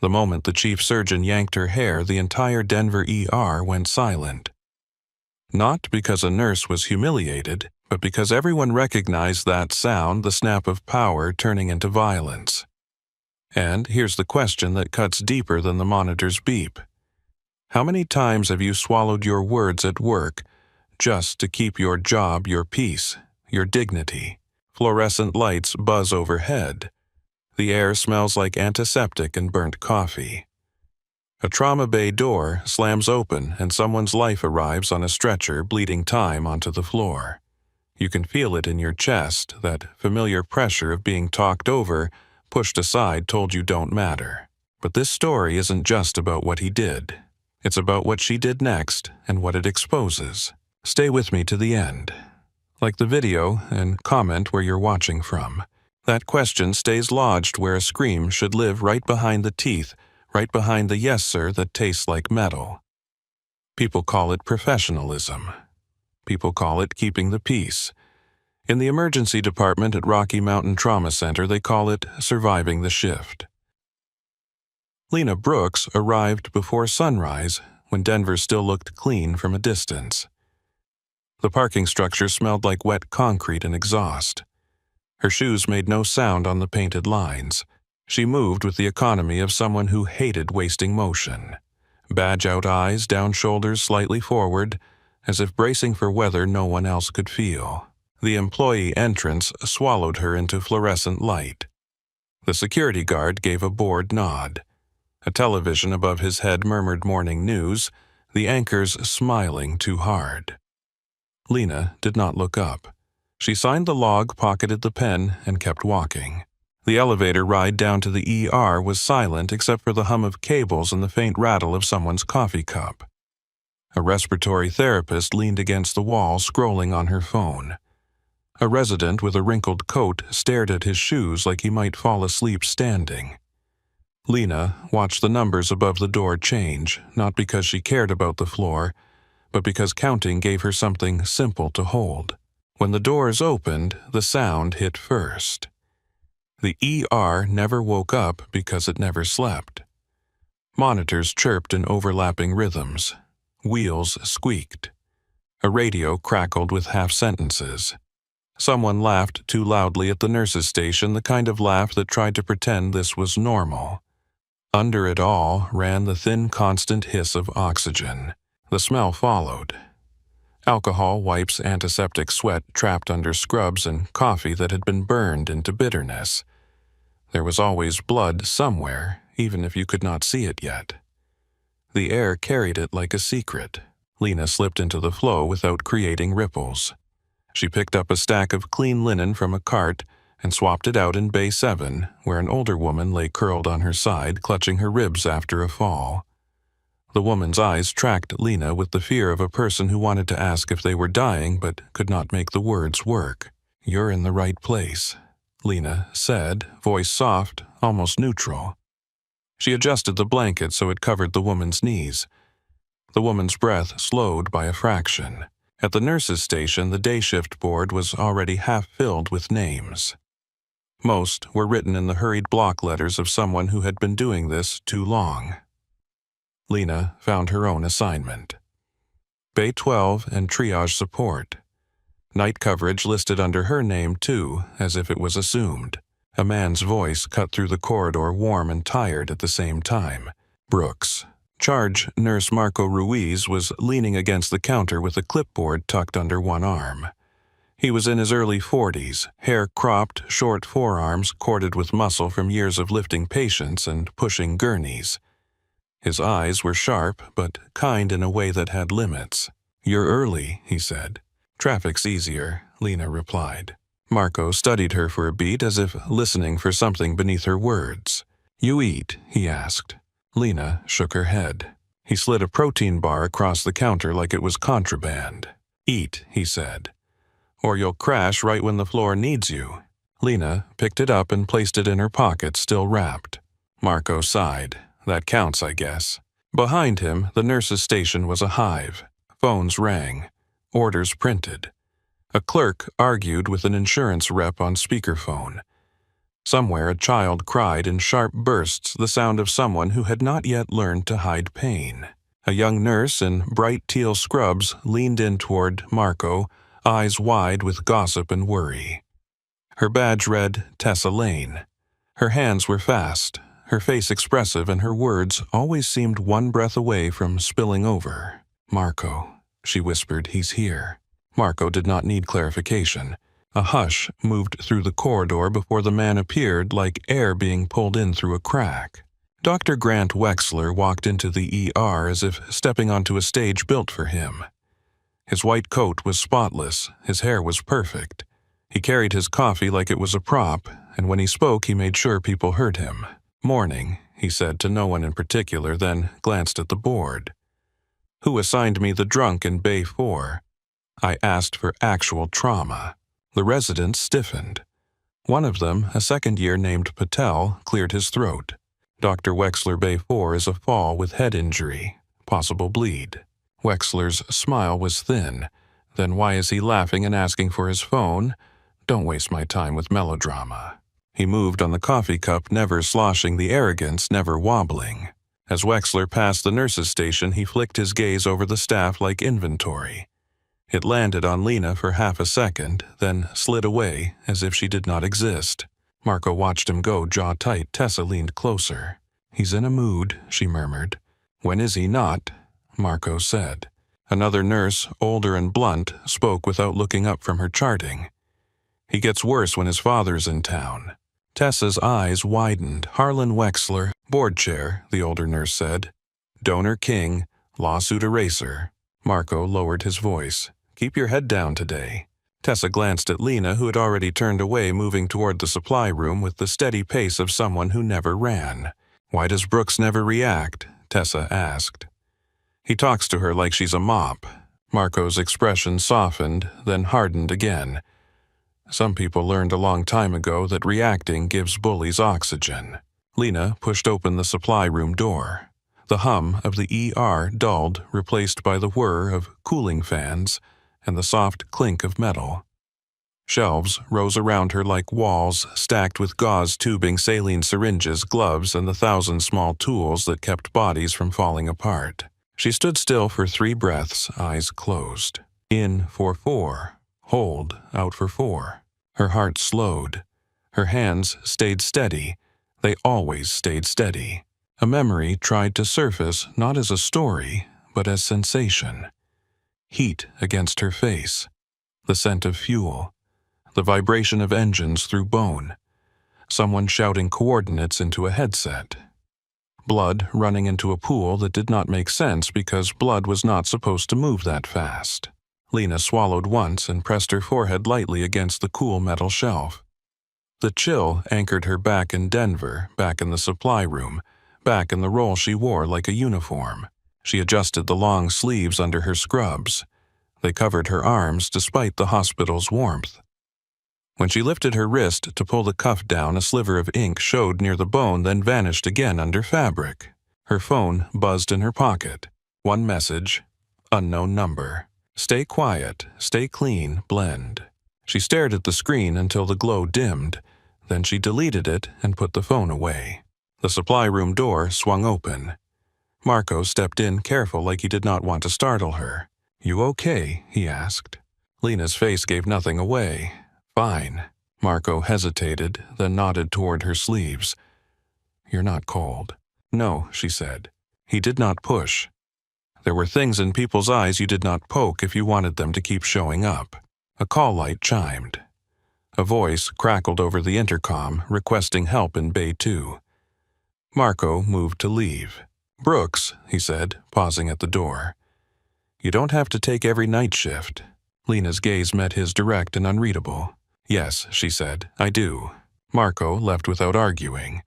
The moment the chief surgeon yanked her hair, the entire Denver ER went silent. Not because a nurse was humiliated, but because everyone recognized that sound, the snap of power turning into violence. And here's the question that cuts deeper than the monitor's beep. How many times have you swallowed your words at work just to keep your job, your peace, your dignity? Fluorescent lights buzz overhead. The air smells like antiseptic and burnt coffee. A trauma bay door slams open and someone's life arrives on a stretcher, bleeding time onto the floor. You can feel it in your chest, that familiar pressure of being talked over, pushed aside, told you don't matter. But this story isn't just about what he did. It's about what she did next and what it exposes. Stay with me to the end. Like the video, and comment where you're watching from. That question stays lodged where a scream should live, right behind the teeth, right behind the yes sir that tastes like metal. People call it professionalism. People call it keeping the peace. In the emergency department at Rocky Mountain Trauma Center, they call it surviving the shift. Lena Brooks arrived before sunrise, when Denver still looked clean from a distance. The parking structure smelled like wet concrete and exhaust. Her shoes made no sound on the painted lines. She moved with the economy of someone who hated wasting motion. Badge-out eyes, down shoulders slightly forward, as if bracing for weather no one else could feel. The employee entrance swallowed her into fluorescent light. The security guard gave a bored nod. A television above his head murmured morning news, the anchors smiling too hard. Lena did not look up. She signed the log, pocketed the pen, and kept walking. The elevator ride down to the ER was silent except for the hum of cables and the faint rattle of someone's coffee cup. A respiratory therapist leaned against the wall, scrolling on her phone. A resident with a wrinkled coat stared at his shoes like he might fall asleep standing. Lena watched the numbers above the door change, not because she cared about the floor, but because counting gave her something simple to hold. When the doors opened, the sound hit first. The ER never woke up because it never slept. Monitors chirped in overlapping rhythms. Wheels squeaked. A radio crackled with half-sentences. Someone laughed too loudly at the nurse's station, the kind of laugh that tried to pretend this was normal. Under it all ran the thin, constant hiss of oxygen. The smell followed. Alcohol, wipes, antiseptic sweat trapped under scrubs, and coffee that had been burned into bitterness. There was always blood somewhere, even if you could not see it yet. The air carried it like a secret. Lena slipped into the flow without creating ripples. She picked up a stack of clean linen from a cart and swapped it out in Bay 7, where an older woman lay curled on her side, clutching her ribs after a fall. The woman's eyes tracked Lena with the fear of a person who wanted to ask if they were dying but could not make the words work. "You're in the right place," Lena said, voice soft, almost neutral. She adjusted the blanket so it covered the woman's knees. The woman's breath slowed by a fraction. At the nurse's station, the day shift board was already half filled with names. Most were written in the hurried block letters of someone who had been doing this too long. Lena found her own assignment. Bay 12 and triage support. Night coverage listed under her name, too, as if it was assumed. A man's voice cut through the corridor, warm and tired at the same time. Brooks. Charge nurse Marco Ruiz was leaning against the counter with a clipboard tucked under one arm. He was in his early 40s, hair cropped, short forearms corded with muscle from years of lifting patients and pushing gurneys. His eyes were sharp, but kind in a way that had limits. "You're early," he said. "Traffic's easier," Lena replied. Marco studied her for a beat, as if listening for something beneath her words. "You eat?" he asked. Lena shook her head. He slid a protein bar across the counter like it was contraband. "Eat," he said, "or you'll crash right when the floor needs you." Lena picked it up and placed it in her pocket, still wrapped. Marco sighed. "That counts, I guess." Behind him, the nurse's station was a hive. Phones rang. Orders printed. A clerk argued with an insurance rep on speakerphone. Somewhere a child cried in sharp bursts, the sound of someone who had not yet learned to hide pain. A young nurse in bright teal scrubs leaned in toward Marco, eyes wide with gossip and worry. Her badge read Tessa Lane. Her hands were fast, her face expressive, and her words always seemed one breath away from spilling over. "Marco," she whispered, "he's here." Marco did not need clarification. A hush moved through the corridor before the man appeared, like air being pulled in through a crack. Dr. Grant Wexler walked into the ER as if stepping onto a stage built for him. His white coat was spotless, his hair was perfect. He carried his coffee like it was a prop, and when he spoke he made sure people heard him. "Morning," he said to no one in particular, then glanced at the board. "Who assigned me the drunk in Bay 4? I asked for actual trauma." The residents stiffened. One of them, a second-year named Patel, cleared his throat. "Dr. Wexler, Bay 4 is a fall with head injury, possible bleed." Wexler's smile was thin. "Then why is he laughing and asking for his phone? Don't waste my time with melodrama." He moved on the coffee cup, never sloshing, the arrogance never wobbling. As Wexler passed the nurse's station, he flicked his gaze over the staff like inventory. It landed on Lena for half a second, then slid away as if she did not exist. Marco watched him go, jaw tight. Tessa leaned closer. "He's in a mood," she murmured. "When is he not?" Marco said. Another nurse, older and blunt, spoke without looking up from her charting. "He gets worse when his father's in town." Tessa's eyes widened. "Harlan Wexler, board chair," the older nurse said. "Donor king, lawsuit eraser." Marco lowered his voice. "Keep your head down today." Tessa glanced at Lena, who had already turned away, moving toward the supply room with the steady pace of someone who never ran. "Why does Brooks never react?" Tessa asked. "He talks to her like she's a mop." Marco's expression softened, then hardened again. "Some people learned a long time ago that reacting gives bullies oxygen." Lena pushed open the supply room door. The hum of the ER dulled, replaced by the whir of cooling fans and the soft clink of metal. Shelves rose around her like walls, stacked with gauze tubing, saline syringes, gloves, and the thousand small tools that kept bodies from falling apart. She stood still for 3 breaths, eyes closed. In for 4. Hold, out for 4. Her heart slowed. Her hands stayed steady. They always stayed steady. A memory tried to surface not as a story, but as sensation. Heat against her face. The scent of fuel. The vibration of engines through bone. Someone shouting coordinates into a headset. Blood running into a pool that did not make sense because blood was not supposed to move that fast. Lena swallowed once and pressed her forehead lightly against the cool metal shelf. The chill anchored her back in Denver, back in the supply room, back in the role she wore like a uniform. She adjusted the long sleeves under her scrubs. They covered her arms despite the hospital's warmth. When she lifted her wrist to pull the cuff down, a sliver of ink showed near the bone, then vanished again under fabric. Her phone buzzed in her pocket. One message, unknown number. "Stay quiet, stay clean, blend." She stared at the screen until the glow dimmed. Then she deleted it and put the phone away. The supply room door swung open. Marco stepped in, careful, like he did not want to startle her. "You okay?" he asked. Lena's face gave nothing away. "Fine." Marco hesitated, then nodded toward her sleeves. "You're not cold." "No," she said. He did not push. There were things in people's eyes you did not poke if you wanted them to keep showing up. A call light chimed. A voice crackled over the intercom, requesting help in Bay 2. Marco moved to leave. "Brooks," he said, pausing at the door. "You don't have to take every night shift." Lena's gaze met his, direct and unreadable. "Yes," she said, "I do." Marco left without arguing.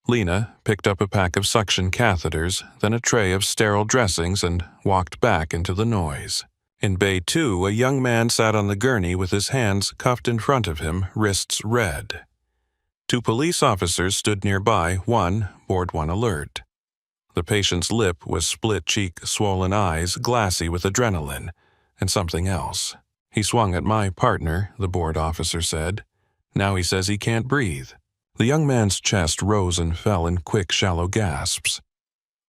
Lena picked up a pack of suction catheters, then a tray of sterile dressings, and walked back into the noise. In Bay 2, a young man sat on the gurney with his hands cuffed in front of him, wrists red. 2 police officers stood nearby, one board 1 alert. The patient's lip was split cheek, swollen eyes, glassy with adrenaline, and something else. "He swung at my partner," the board officer said. "Now he says he can't breathe." The young man's chest rose and fell in quick, shallow gasps.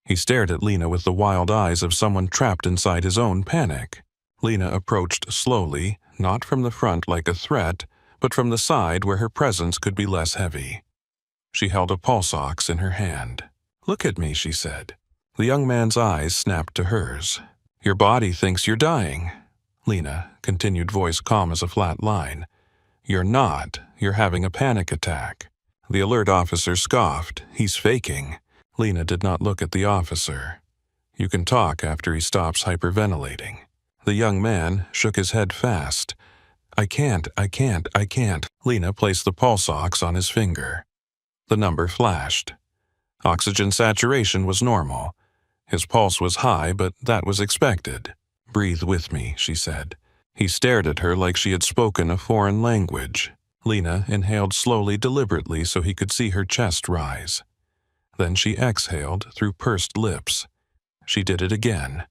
He stared at Lena with the wild eyes of someone trapped inside his own panic. Lena approached slowly, not from the front like a threat, but from the side where her presence could be less heavy. She held a pulse ox in her hand. "Look at me," she said. The young man's eyes snapped to hers. "Your body thinks you're dying." "Lena," continued, voice calm as a flat line, "you're not. You're having a panic attack." The alert officer scoffed. "He's faking." Lena did not look at the officer. "You can talk after he stops hyperventilating." The young man shook his head fast. I can't. Lena placed the pulse ox on his finger. The number flashed. Oxygen saturation was normal. His pulse was high, but that was expected. "Breathe with me," she said. He stared at her like she had spoken a foreign language. Lena inhaled slowly, deliberately, so he could see her chest rise. Then she exhaled through pursed lips. She did it again.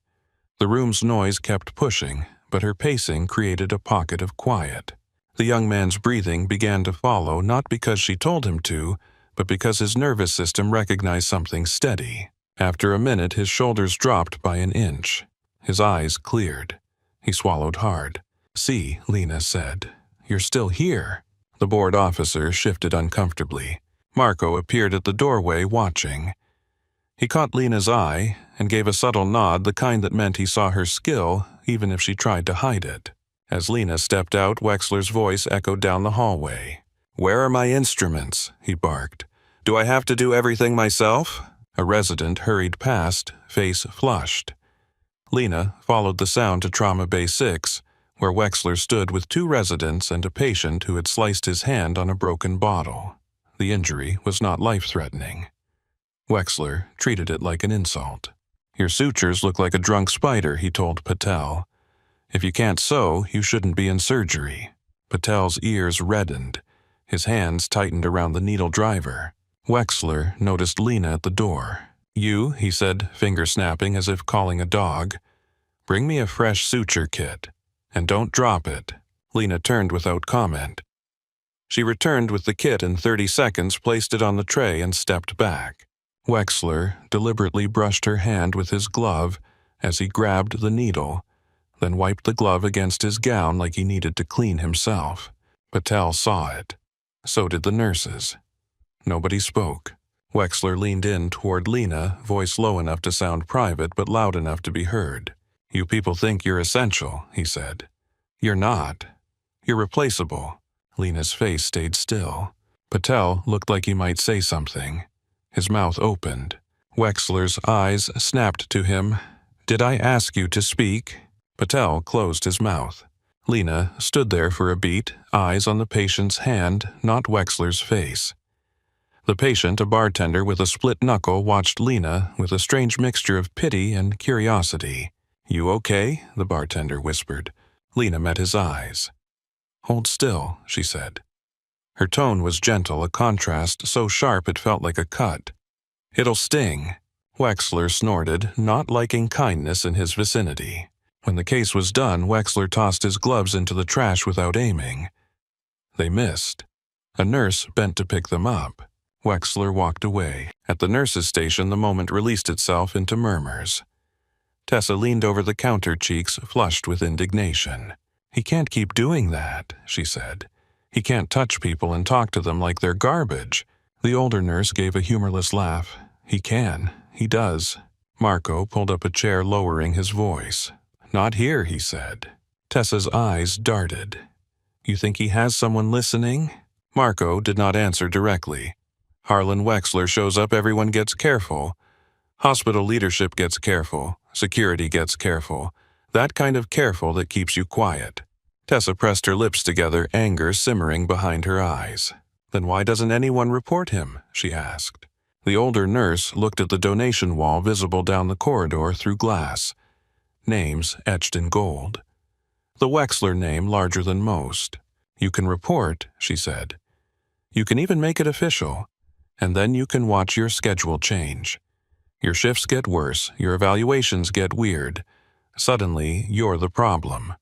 The room's noise kept pushing, but her pacing created a pocket of quiet. The young man's breathing began to follow, not because she told him to, but because his nervous system recognized something steady. After a minute, his shoulders dropped by an inch. His eyes cleared. He swallowed hard. "See," Lena said. "You're still here." The board officer shifted uncomfortably. Marco appeared at the doorway, watching. He caught Lena's eye and gave a subtle nod, the kind that meant he saw her skill, even if she tried to hide it. As Lena stepped out, Wexler's voice echoed down the hallway. "Where are my instruments?" he barked. "Do I have to do everything myself?" A resident hurried past, face flushed. Lena followed the sound to Trauma Bay 6, where Wexler stood with 2 residents and a patient who had sliced his hand on a broken bottle. The injury was not life-threatening. Wexler treated it like an insult. "Your sutures look like a drunk spider," he told Patel. "If you can't sew, you shouldn't be in surgery." Patel's ears reddened. His hands tightened around the needle driver. Wexler noticed Lena at the door. "You," he said, finger-snapping as if calling a dog. "Bring me a fresh suture kit. And don't drop it." Lena turned without comment. She returned with the kit in 30 seconds, placed it on the tray, and stepped back. Wexler deliberately brushed her hand with his glove as he grabbed the needle, then wiped the glove against his gown like he needed to clean himself. Patel saw it. So did the nurses. Nobody spoke. Wexler leaned in toward Lena, voice low enough to sound private but loud enough to be heard. "You people think you're essential," he said. "You're not. You're replaceable." Lena's face stayed still. Patel looked like he might say something. His mouth opened. Wexler's eyes snapped to him. "Did I ask you to speak?" Patel closed his mouth. Lena stood there for a beat, eyes on the patient's hand, not Wexler's face. The patient, a bartender with a split knuckle, watched Lena with a strange mixture of pity and curiosity. "You okay?" the bartender whispered. Lena met his eyes. "Hold still," she said. Her tone was gentle, a contrast so sharp it felt like a cut. "It'll sting." Wexler snorted, not liking kindness in his vicinity. When the case was done, Wexler tossed his gloves into the trash without aiming. They missed. A nurse bent to pick them up. Wexler walked away. At the nurse's station, the moment released itself into murmurs. Tessa leaned over the counter, cheeks flushed with indignation. "He can't keep doing that," she said. "He can't touch people and talk to them like they're garbage." The older nurse gave a humorless laugh. "He can. He does." Marco pulled up a chair, lowering his voice. "Not here," he said. Tessa's eyes darted. "You think he has someone listening?" Marco did not answer directly. Harlan Wexler shows up, everyone gets careful. Hospital leadership gets careful. Security gets careful. That kind of careful that keeps you quiet. Tessa pressed her lips together, anger simmering behind her eyes. "Then why doesn't anyone report him?" she asked. The older nurse looked at the donation wall visible down the corridor through glass. Names etched in gold. The Wexler name larger than most. "You can report," she said. "You can even make it official. And then you can watch your schedule change. Your shifts get worse, your evaluations get weird. Suddenly, you're the problem.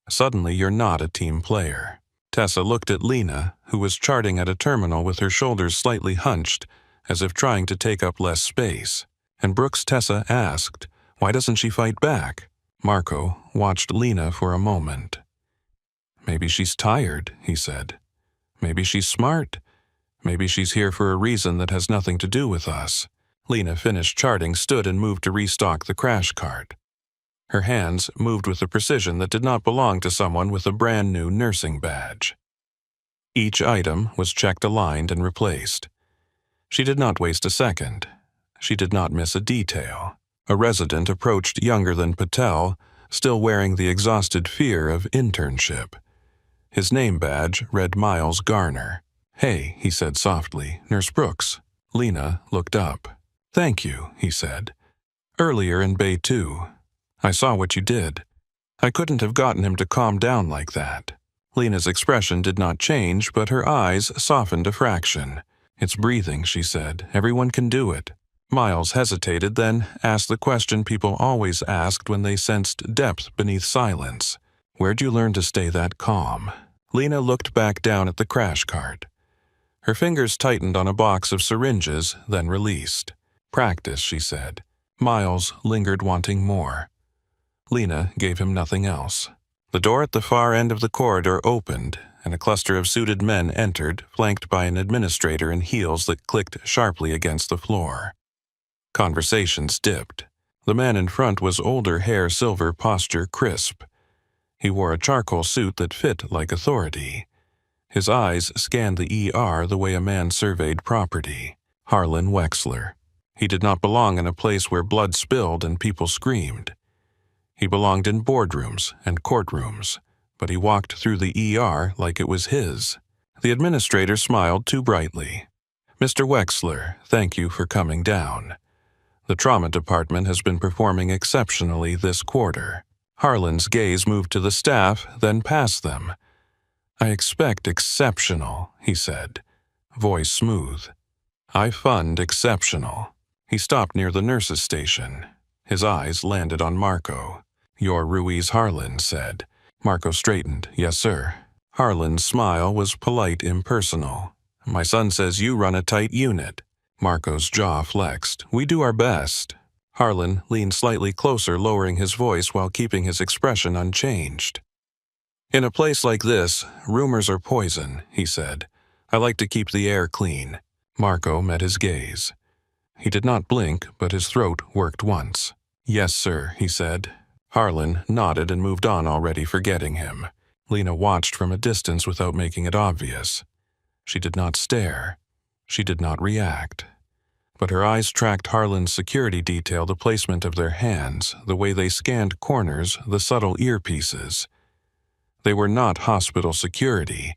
Suddenly, you're not a team player." Tessa looked at Lena, who was charting at a terminal with her shoulders slightly hunched, as if trying to take up less space. And Brooks Tessa asked, "Why doesn't she fight back?" Marco watched Lena for a moment. "Maybe she's tired," he said. "Maybe she's smart. Maybe she's here for a reason that has nothing to do with us." Lena finished charting, stood and moved to restock the crash cart. Her hands moved with a precision that did not belong to someone with a brand new nursing badge. Each item was checked, aligned, and replaced. She did not waste a second. She did not miss a detail. A resident approached, younger than Patel, still wearing the exhausted fear of internship. His name badge read Miles Garner. "Hey," he said softly, "Nurse Brooks." Lena looked up. "Thank you," he said. "Earlier in Bay 2. I saw what you did. I couldn't have gotten him to calm down like that." Lena's expression did not change, but her eyes softened a fraction. "It's breathing," she said. "Everyone can do it." Miles hesitated, then asked the question people always asked when they sensed depth beneath silence. "Where'd you learn to stay that calm?" Lena looked back down at the crash cart. Her fingers tightened on a box of syringes, then released. "Practice," she said. Miles lingered, wanting more. Lena gave him nothing else. The door at the far end of the corridor opened, and a cluster of suited men entered, flanked by an administrator in heels that clicked sharply against the floor. Conversations dipped. The man in front was older, hair silver, posture crisp. He wore a charcoal suit that fit like authority. His eyes scanned the ER the way a man surveyed property. Harlan Wexler. He did not belong in a place where blood spilled and people screamed. He belonged in boardrooms and courtrooms, but he walked through the ER like it was his. The administrator smiled too brightly. "Mr. Wexler, thank you for coming down. The trauma department has been performing exceptionally this quarter." Harlan's gaze moved to the staff, then past them. "I expect exceptional," he said, voice smooth. "I fund exceptional." He stopped near the nurses' station. His eyes landed on Marco. "You're Ruiz Harlan," said. Marco straightened. "Yes, sir." Harlan's smile was polite, impersonal. "My son says you run a tight unit." Marco's jaw flexed. "We do our best." Harlan leaned slightly closer, lowering his voice while keeping his expression unchanged. "In a place like this, rumors are poison," he said. "I like to keep the air clean." Marco met his gaze. He did not blink, but his throat worked once. "Yes, sir," he said. Harlan nodded and moved on, already forgetting him. Lena watched from a distance without making it obvious. She did not stare. She did not react. But her eyes tracked Harlan's security detail, the placement of their hands, the way they scanned corners, the subtle earpieces. They were not hospital security.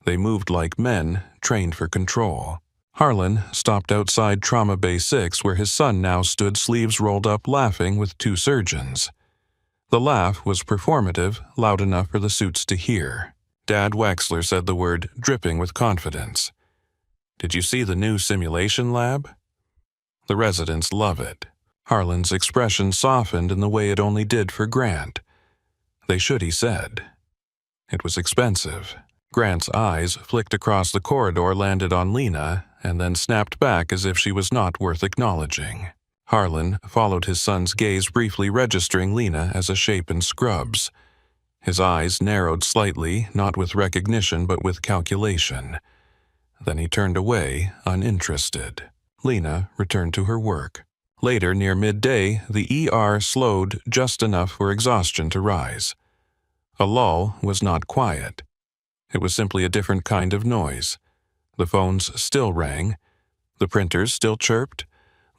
They moved like men, trained for control. Harlan stopped outside Trauma Bay 6, where his son now stood, sleeves rolled up, laughing with two surgeons. The laugh was performative, loud enough for the suits to hear. Dad Wexler said the word, dripping with confidence. "Did you see the new simulation lab?" "The residents love it." Harlan's expression softened in the way it only did for Grant. "They should," he said. It was expensive. Grant's eyes flicked across the corridor, landed on Lena, and then snapped back as if she was not worth acknowledging. Harlan followed his son's gaze, briefly registering Lena as a shape in scrubs. His eyes narrowed slightly, not with recognition but with calculation. Then he turned away, uninterested. Lena returned to her work. Later, near midday, the ER slowed just enough for exhaustion to rise. A lull was not quiet. It was simply a different kind of noise. The phones still rang. The printers still chirped.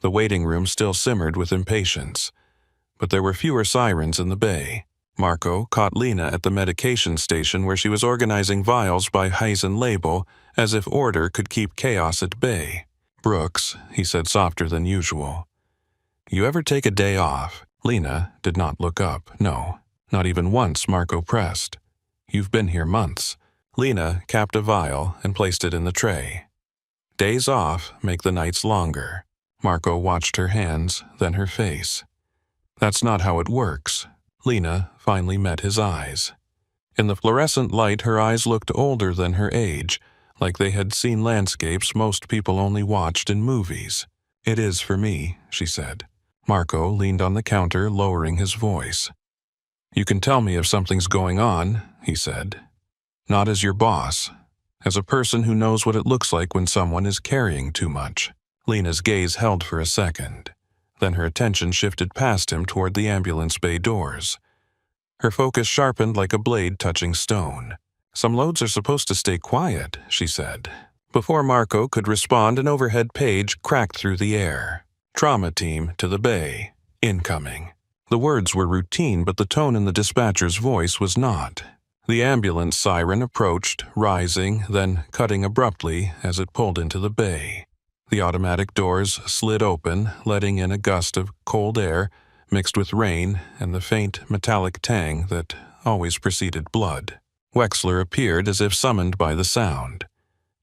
The waiting room still simmered with impatience. But there were fewer sirens in the bay. Marco caught Lena at the medication station where she was organizing vials by height and label, as if order could keep chaos at bay. "Brooks," he said softer than usual. "You ever take a day off?" Lena did not look up. "No, not even once," Marco pressed. "You've been here months." Lena capped a vial and placed it in the tray. "Days off make the nights longer." Marco watched her hands, then her face. "That's not how it works." Lena finally met his eyes. In the fluorescent light, her eyes looked older than her age, like they had seen landscapes most people only watched in movies. "It is for me," she said. Marco leaned on the counter, lowering his voice. "You can tell me if something's going on," he said. "Not as your boss. As a person who knows what it looks like when someone is carrying too much." Lena's gaze held for a second. Then her attention shifted past him toward the ambulance bay doors. Her focus sharpened like a blade touching stone. "Some loads are supposed to stay quiet," she said. Before Marco could respond, an overhead page cracked through the air. "Trauma team to the bay. Incoming." The words were routine, but the tone in the dispatcher's voice was not. The ambulance siren approached, rising, then cutting abruptly as it pulled into the bay. The automatic doors slid open, letting in a gust of cold air mixed with rain and the faint metallic tang that always preceded blood. Wexler appeared as if summoned by the sound.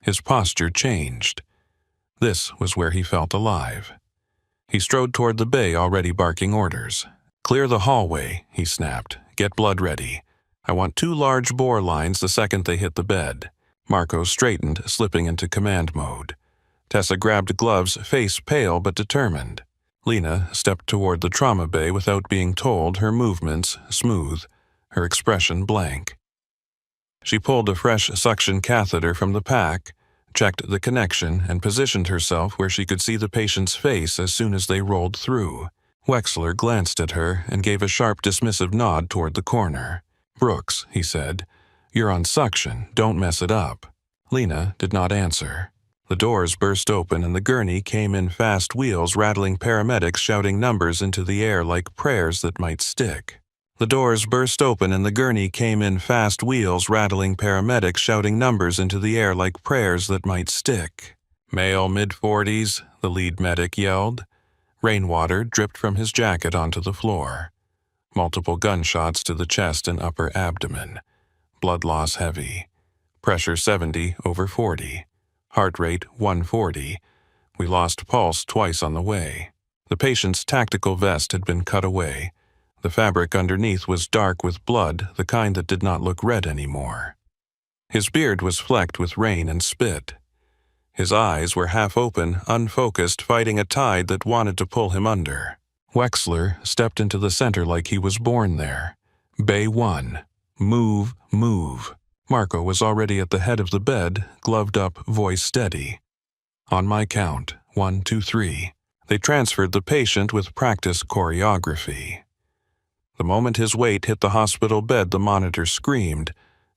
His posture changed. This was where he felt alive. He strode toward the bay, already barking orders. "Clear the hallway," he snapped. "Get blood ready. I want 2 large bore lines the second they hit the bed." Marco straightened, slipping into command mode. Tessa grabbed gloves, face pale but determined. Lena stepped toward the trauma bay without being told, her movements smooth, her expression blank. She pulled a fresh suction catheter from the pack, checked the connection, and positioned herself where she could see the patient's face as soon as they rolled through. Wexler glanced at her and gave a sharp dismissive nod toward the corner. "Brooks," he said, "you're on suction. Don't mess it up." Lena did not answer. The doors burst open and the gurney came in fast wheels, rattling, paramedics shouting numbers into the air like prayers that might stick. The doors burst open and the gurney came in fast wheels, rattling, paramedics shouting numbers into the air like prayers that might stick. "Male mid-40s, the lead medic yelled. Rainwater dripped from his jacket onto the floor. Multiple gunshots to the chest and upper abdomen. Blood loss heavy. Pressure 70/40. Heart rate 140. We lost pulse twice on the way. The patient's tactical vest had been cut away. The fabric underneath was dark with blood, the kind that did not look red anymore. His beard was flecked with rain and spit. His eyes were half open, unfocused, fighting a tide that wanted to pull him under. Wexler stepped into the center like he was born there. Bay 1. Move, move. Marco was already at the head of the bed, gloved up, voice steady. "On my count, 1, 2, 3. They transferred the patient with practiced choreography. The moment his weight hit the hospital bed, the monitor screamed,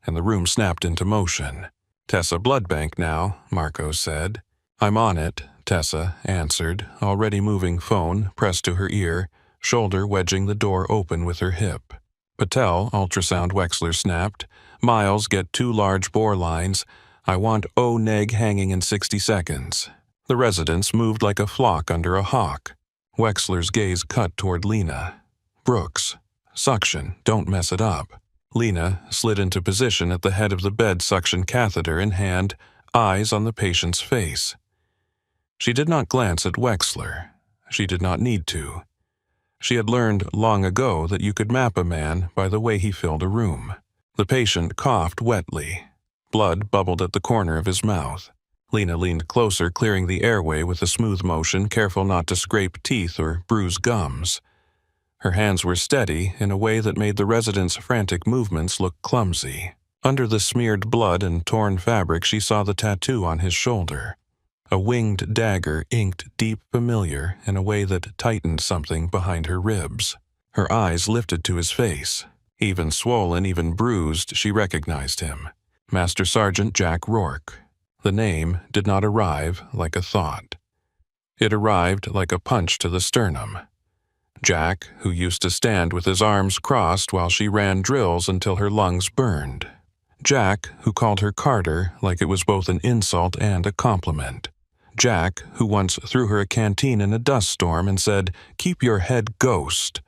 and the room snapped into motion. "Tessa blood bank now," Marco said. "I'm on it," Tessa answered, already moving phone pressed to her ear, shoulder wedging the door open with her hip. "Patel, ultrasound," Wexler snapped. "Miles, get 2 large bore lines. I want O-neg hanging in 60 seconds. The residents moved like a flock under a hawk. Wexler's gaze cut toward Lena. "Brooks. Suction. Don't mess it up." Lena slid into position at the head of the bed, suction catheter in hand, eyes on the patient's face. She did not glance at Wexler. She did not need to. She had learned long ago that you could map a man by the way he filled a room. The patient coughed wetly. Blood bubbled at the corner of his mouth. Lena leaned closer, clearing the airway with a smooth motion, careful not to scrape teeth or bruise gums. Her hands were steady in a way that made the resident's frantic movements look clumsy. Under the smeared blood and torn fabric, she saw the tattoo on his shoulder. A winged dagger inked deep familiar in a way that tightened something behind her ribs. Her eyes lifted to his face. Even swollen, even bruised, she recognized him. Master Sergeant Jack Rourke. The name did not arrive like a thought. It arrived like a punch to the sternum. Jack, who used to stand with his arms crossed while she ran drills until her lungs burned. Jack, who called her Carter like it was both an insult and a compliment. Jack, who once threw her a canteen in a dust storm and said, "Keep your head, ghost.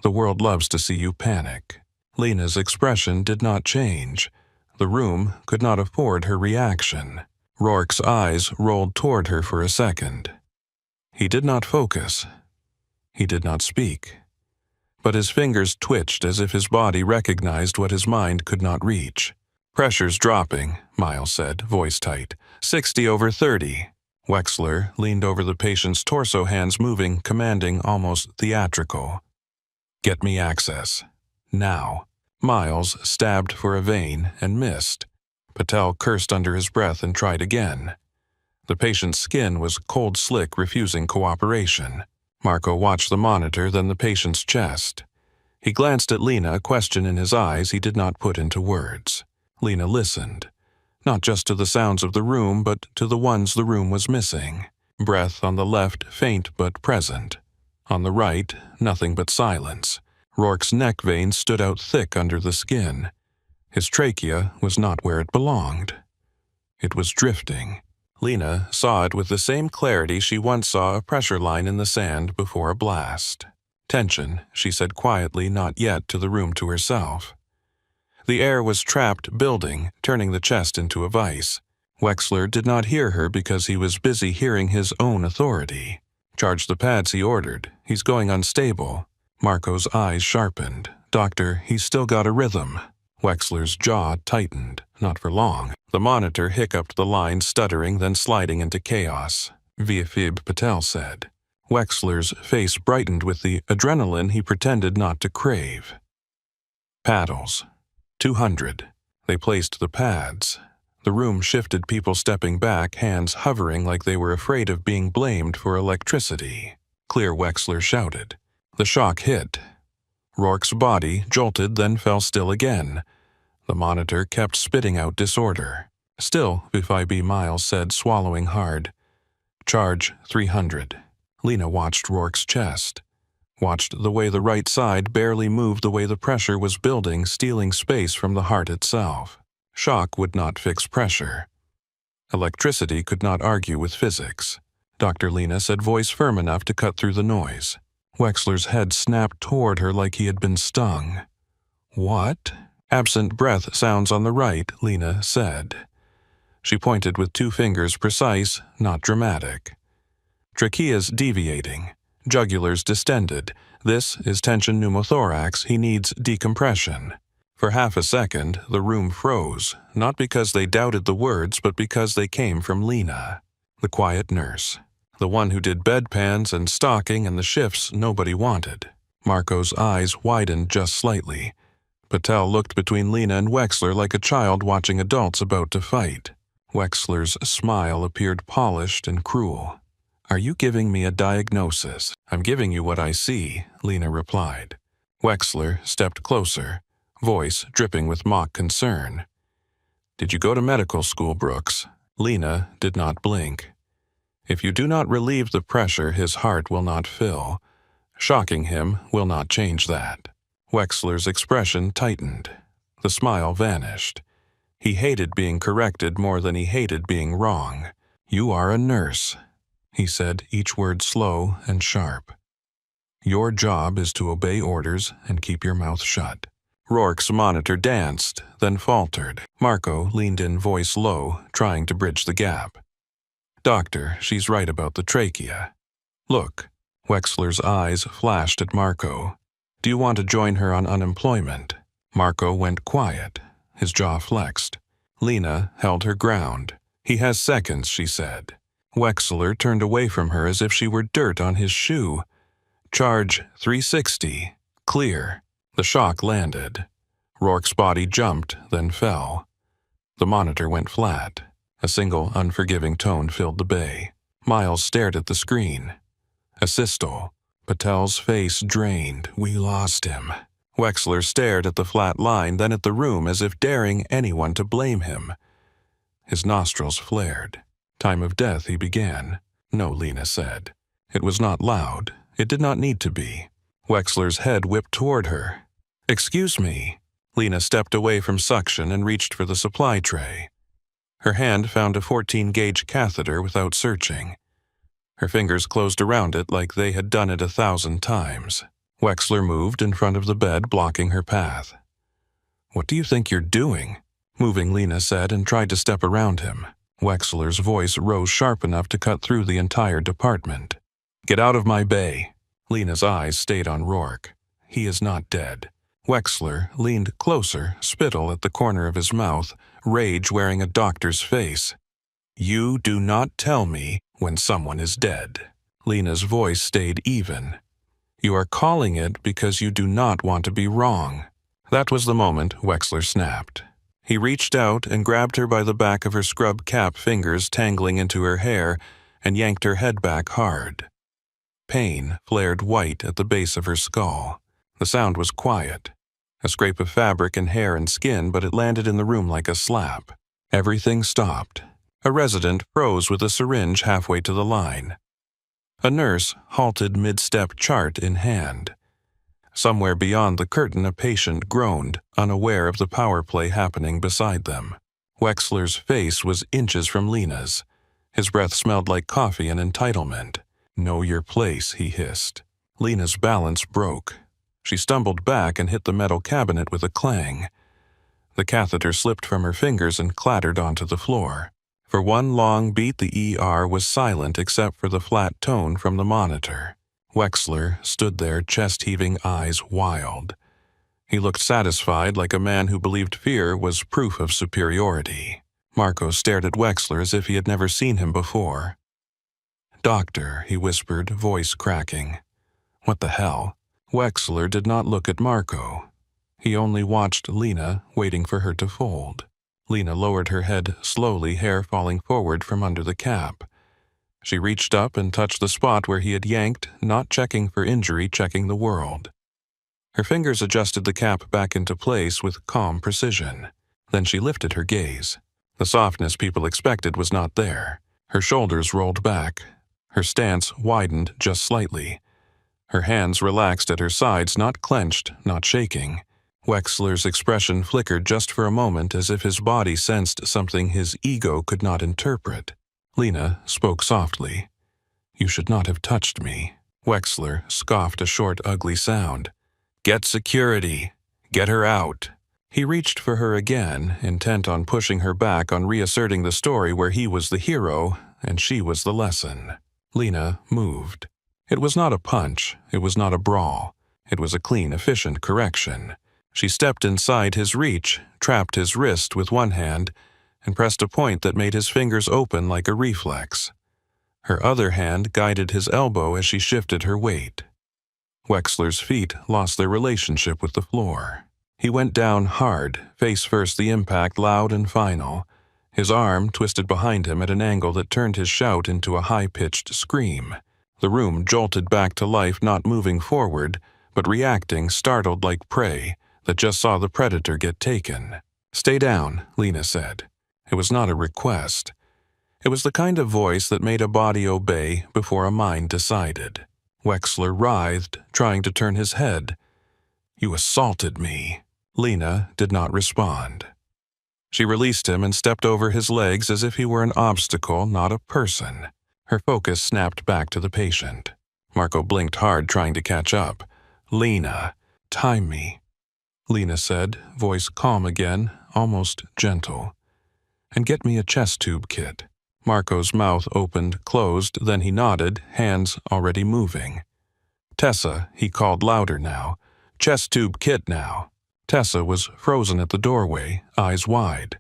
The world loves to see you panic." Lena's expression did not change. The room could not afford her reaction. Rourke's eyes rolled toward her for a second. He did not focus. He did not speak. but his fingers twitched as if his body recognized what his mind could not reach. "Pressure's dropping," Miles said, voice tight. 60/30. Wexler leaned over the patient's torso, hands moving, commanding, almost theatrical. "Get me access. Now." Miles stabbed for a vein and missed. Patel cursed under his breath and tried again. The patient's skin was cold slick, refusing cooperation. Marco watched the monitor, then the patient's chest. He glanced at Lena, a question in his eyes he did not put into words. Lena listened, not just to the sounds of the room, but to the ones the room was missing. Breath on the left, faint but present. On the right, nothing but silence. Rourke's neck veins stood out thick under the skin. His trachea was not where it belonged. It was drifting. Lena saw it with the same clarity she once saw a pressure line in the sand before a blast. "Tension," she said quietly, not yet to the room, to herself. The air was trapped, building, turning the chest into a vice. Wexler did not hear her because he was busy hearing his own authority. "Charge the pads," he ordered. "He's going unstable." Marco's eyes sharpened. "Doctor, he's still got a rhythm." Wexler's jaw tightened. Not for long. The monitor hiccuped the line, stuttering, then sliding into chaos. "Viafib," Patel said. Wexler's face brightened with the adrenaline he pretended not to crave. "Paddles. 200. They placed the pads. The room shifted, people stepping back, hands hovering like they were afraid of being blamed for electricity. "Clear," Wexler shouted. The shock hit. Rourke's body jolted, then fell still again. The monitor kept spitting out disorder. "Still," Vifib Miles said, swallowing hard. "Charge 300. Lena watched Rourke's chest. Watched the way the right side barely moved, the way the pressure was building, stealing space from the heart itself. Shock would not fix pressure. Electricity could not argue with physics. Dr. Lena said, voice firm enough to cut through the noise. Wexler's head snapped toward her like he had been stung. "What?" "Absent breath sounds on the right," Lena said. She pointed with 2 fingers, precise, not dramatic. "Trachea's deviating. Jugular's distended. This is tension pneumothorax. He needs decompression." For half a second, the room froze, not because they doubted the words, but because they came from Lena, the quiet nurse, the one who did bedpans and stocking and the shifts nobody wanted. Marco's eyes widened just slightly. Patel looked between Lena and Wexler like a child watching adults about to fight. Wexler's smile appeared polished and cruel. "Are you giving me a diagnosis?" "I'm giving you what I see," Lena replied. Wexler stepped closer, voice dripping with mock concern. "Did you go to medical school, Brooks?" Lena did not blink. "If you do not relieve the pressure, his heart will not fill. Shocking him will not change that." Wexler's expression tightened. The smile vanished. He hated being corrected more than he hated being wrong. "You are a nurse," he said, each word slow and sharp. "Your job is to obey orders and keep your mouth shut." Rourke's monitor danced, then faltered. Marco leaned in, voice low, trying to bridge the gap. "Doctor, she's right about the trachea. Look." Wexler's eyes flashed at Marco. "Do you want to join her on unemployment?" Marco went quiet. His jaw flexed. Lena held her ground. "He has seconds," she said. Wexler turned away from her as if she were dirt on his shoe. "Charge 360. Clear." The shock landed. Rourke's body jumped, then fell. The monitor went flat. A single unforgiving tone filled the bay. Miles stared at the screen. Asystole. Patel's face drained. "We lost him." Wexler stared at the flat line, then at the room as if daring anyone to blame him. His nostrils flared. "Time of death," he began. "No," Lena said. It was not loud. It did not need to be. Wexler's head whipped toward her. "Excuse me." Lena stepped away from suction and reached for the supply tray. Her hand found a 14-gauge catheter without searching. Her fingers closed around it like they had done it 1,000 times. Wexler moved in front of the bed, blocking her path. "What do you think you're doing?" Moving, Lena said, and tried to step around him. Wexler's voice rose sharp enough to cut through the entire department. "Get out of my bay." Lena's eyes stayed on Rourke. He is not dead. Wexler leaned closer, spittle at the corner of his mouth, rage wearing a doctor's face. You do not tell me when someone is dead. Lena's voice stayed even. You are calling it because you do not want to be wrong. That was the moment Wexler snapped. He reached out and grabbed her by the back of her scrub cap, fingers tangling into her hair, and yanked her head back hard. Pain flared white at the base of her skull. The sound was quiet. A scrape of fabric and hair and skin, but it landed in the room like a slap. Everything stopped. A resident froze with a syringe halfway to the line. A nurse halted mid-step, chart in hand. Somewhere beyond the curtain, a patient groaned, unaware of the power play happening beside them. Wexler's face was inches from Lena's. His breath smelled like coffee and entitlement. Know your place, he hissed. Lena's balance broke. She stumbled back and hit the metal cabinet with a clang. The catheter slipped from her fingers and clattered onto the floor. For one long beat, the ER was silent except for the flat tone from the monitor. Wexler stood there, chest-heaving, eyes wild. He looked satisfied, like a man who believed fear was proof of superiority. Marco stared at Wexler as if he had never seen him before. Doctor, he whispered, voice cracking. What the hell? Wexler did not look at Marco. He only watched Lena, waiting for her to fold. Lena lowered her head slowly, hair falling forward from under the cap. She reached up and touched the spot where he had yanked, not checking for injury, checking the world. Her fingers adjusted the cap back into place with calm precision. Then she lifted her gaze. The softness people expected was not there. Her shoulders rolled back. Her stance widened just slightly. Her hands relaxed at her sides, not clenched, not shaking. Wexler's expression flickered just for a moment, as if his body sensed something his ego could not interpret. Lena spoke softly. You should not have touched me. Wexler scoffed a short, ugly sound. Get security. Get her out. He reached for her again, intent on pushing her back, on reasserting the story where he was the hero and she was the lesson. Lena moved. It was not a punch. It was not a brawl. It was a clean, efficient correction. She stepped inside his reach, trapped his wrist with one hand, and pressed a point that made his fingers open like a reflex. Her other hand guided his elbow as she shifted her weight. Wexler's feet lost their relationship with the floor. He went down hard, face first, the impact loud and final. His arm twisted behind him at an angle that turned his shout into a high-pitched scream. The room jolted back to life, not moving forward, but reacting, startled like prey that just saw the predator get taken. Stay down, Lena said. It was not a request. It was the kind of voice that made a body obey before a mind decided. Wexler writhed, trying to turn his head. You assaulted me. Lena did not respond. She released him and stepped over his legs as if he were an obstacle, not a person. Her focus snapped back to the patient. Marco blinked hard, trying to catch up. Lena, time me. Lena said, voice calm again, almost gentle. And get me a chest tube kit. Marco's mouth opened, closed, then he nodded, hands already moving. Tessa, he called louder now. Chest tube kit now. Tessa was frozen at the doorway, eyes wide.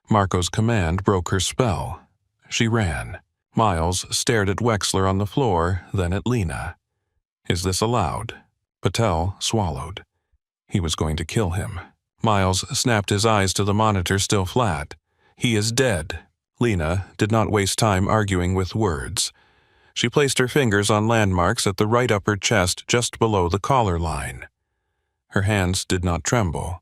Marco's command broke her spell. She ran. Miles stared at Wexler on the floor, then at Lena. Is this allowed? Patel swallowed. He was going to kill him. Miles snapped his eyes to the monitor, still flat. He is dead. Lena did not waste time arguing with words. She placed her fingers on landmarks at the right upper chest just below the collar line. Her hands did not tremble.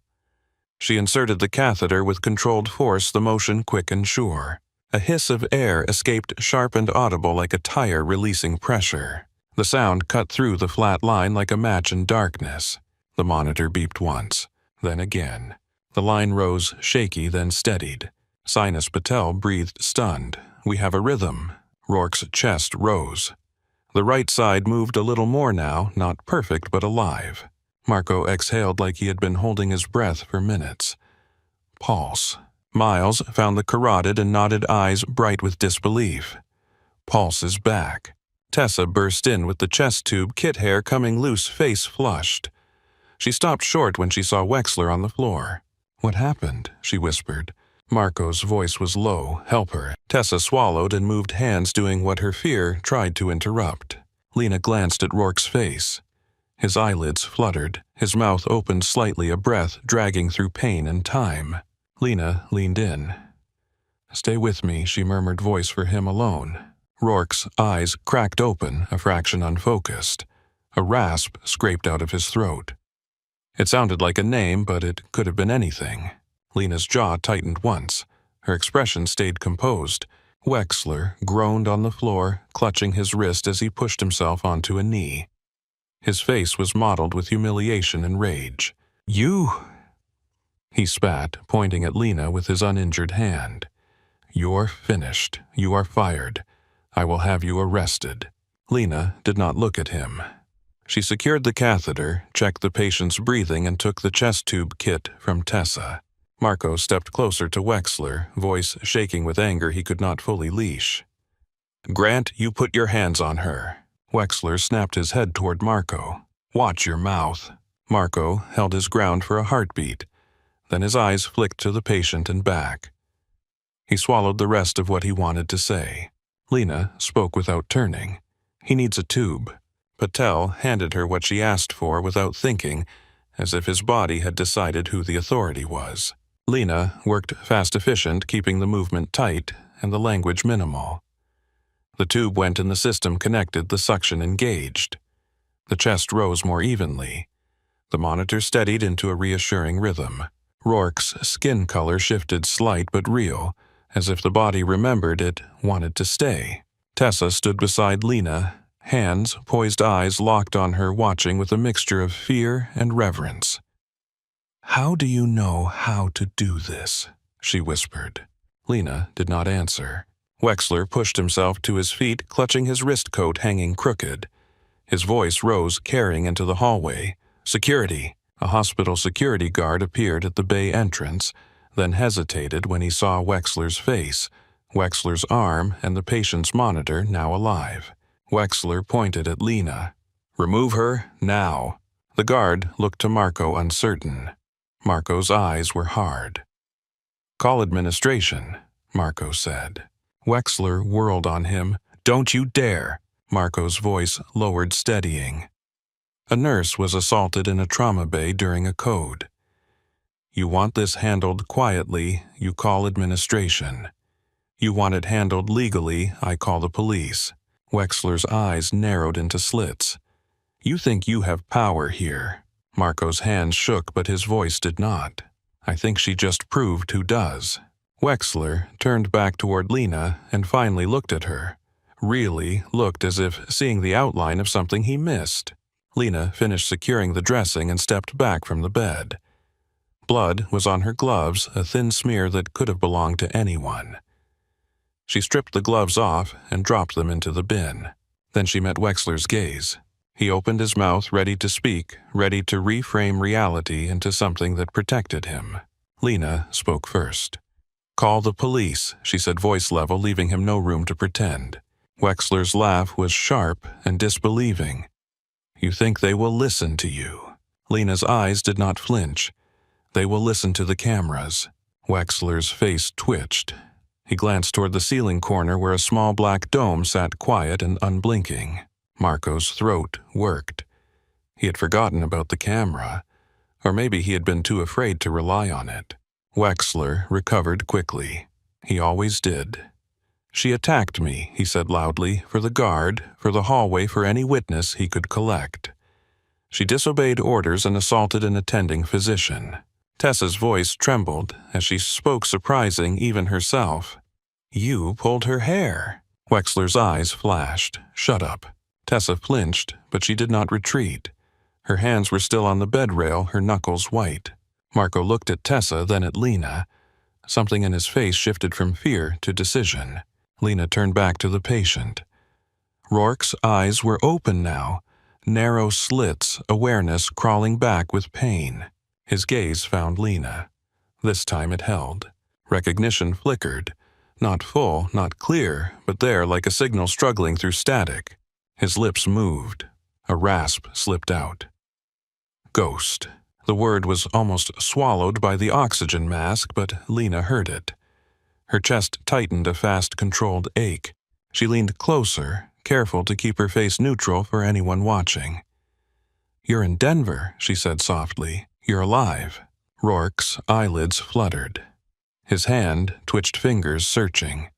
She inserted the catheter with controlled force, the motion quick and sure. A hiss of air escaped, sharp and audible like a tire releasing pressure. The sound cut through the flat line like a match in darkness. The monitor beeped once, then again. The line rose, shaky, then steadied. Sinus Patel breathed, stunned. We have a rhythm. Rourke's chest rose. The right side moved a little more now, not perfect but alive. Marco exhaled like he had been holding his breath for minutes. Pulse. Miles found the carotid and nodded, eyes bright with disbelief. Pulse is back. Tessa burst in with the chest tube, kit hair coming loose, face flushed. She stopped short when she saw Wexler on the floor. "What happened?" she whispered. Marco's voice was low. "Help her." Tessa swallowed and moved hands, doing what her fear tried to interrupt. Lena glanced at Rourke's face. His eyelids fluttered, his mouth opened slightly, a breath dragging through pain and time. Lena leaned in. "Stay with me," she murmured, voice for him alone. Rourke's eyes cracked open, a fraction unfocused. A rasp scraped out of his throat. It sounded like a name, but it could have been anything. Lena's jaw tightened once. Her expression stayed composed. Wexler groaned on the floor, clutching his wrist as he pushed himself onto a knee. His face was mottled with humiliation and rage. "You!" he spat, pointing at Lena with his uninjured hand. "You're finished. You are fired. I will have you arrested." Lena did not look at him. She secured the catheter, checked the patient's breathing, and took the chest tube kit from Tessa. Marco stepped closer to Wexler, voice shaking with anger he could not fully leash. "Grant, you put your hands on her." Wexler snapped his head toward Marco. "Watch your mouth." Marco held his ground for a heartbeat. Then his eyes flicked to the patient and back. He swallowed the rest of what he wanted to say. Lena spoke without turning. "He needs a tube." Patel handed her what she asked for without thinking, as if his body had decided who the authority was. Lena worked fast efficient, keeping the movement tight and the language minimal. The tube went in the system connected, the suction engaged. The chest rose more evenly. The monitor steadied into a reassuring rhythm. Rourke's skin color shifted, slight but real, as if the body remembered it wanted to stay. Tessa stood beside Lena, hands poised, eyes locked on her, watching with a mixture of fear and reverence. "How do you know how to do this?" she whispered. Lena did not answer. Wexler pushed himself to his feet, clutching his wrist coat hanging crooked. His voice rose, carrying into the hallway. "Security!" A hospital security guard appeared at the bay entrance, then hesitated when he saw Wexler's face, Wexler's arm, and the patient's monitor now alive. Wexler pointed at Lena. "Remove her, now." The guard looked to Marco, uncertain. Marco's eyes were hard. "Call administration," Marco said. Wexler whirled on him. "Don't you dare!" Marco's voice lowered, steadying. A nurse was assaulted in a trauma bay during a code. "You want this handled quietly, you call administration. You want it handled legally, I call the police." Wexler's eyes narrowed into slits. "You think you have power here." Marco's hands shook, but his voice did not. "I think she just proved who does." Wexler turned back toward Lena and finally looked at her. Really looked as if seeing the outline of something he missed. Lena finished securing the dressing and stepped back from the bed. Blood was on her gloves, a thin smear that could have belonged to anyone. She stripped the gloves off and dropped them into the bin. Then she met Wexler's gaze. He opened his mouth, ready to speak, ready to reframe reality into something that protected him. Lena spoke first. "Call the police," she said, voice level, leaving him no room to pretend. Wexler's laugh was sharp and disbelieving. "You think they will listen to you?" Lena's eyes did not flinch. "They will listen to the cameras." Wexler's face twitched. He glanced toward the ceiling corner where a small black dome sat quiet and unblinking. Marco's throat worked. He had forgotten about the camera, or maybe he had been too afraid to rely on it. Wexler recovered quickly. He always did. "She attacked me," he said loudly, for the guard, for the hallway, for any witness he could collect. "She disobeyed orders and assaulted an attending physician." Tessa's voice trembled as she spoke, surprising even herself. "You pulled her hair." Wexler's eyes flashed. "Shut up." Tessa flinched, but she did not retreat. Her hands were still on the bed rail, her knuckles white. Marco looked at Tessa, then at Lena. Something in his face shifted from fear to decision. Lena turned back to the patient. Rourke's eyes were open now, narrow slits, awareness crawling back with pain. His gaze found Lena. This time it held. Recognition flickered. Not full, not clear, but there like a signal struggling through static. His lips moved. A rasp slipped out. Ghost. The word was almost swallowed by the oxygen mask, but Lena heard it. Her chest tightened a fast, controlled ache. She leaned closer, careful to keep her face neutral for anyone watching. "You're in Denver," she said softly. "You're alive." Rourke's eyelids fluttered. His hand twitched fingers, searching.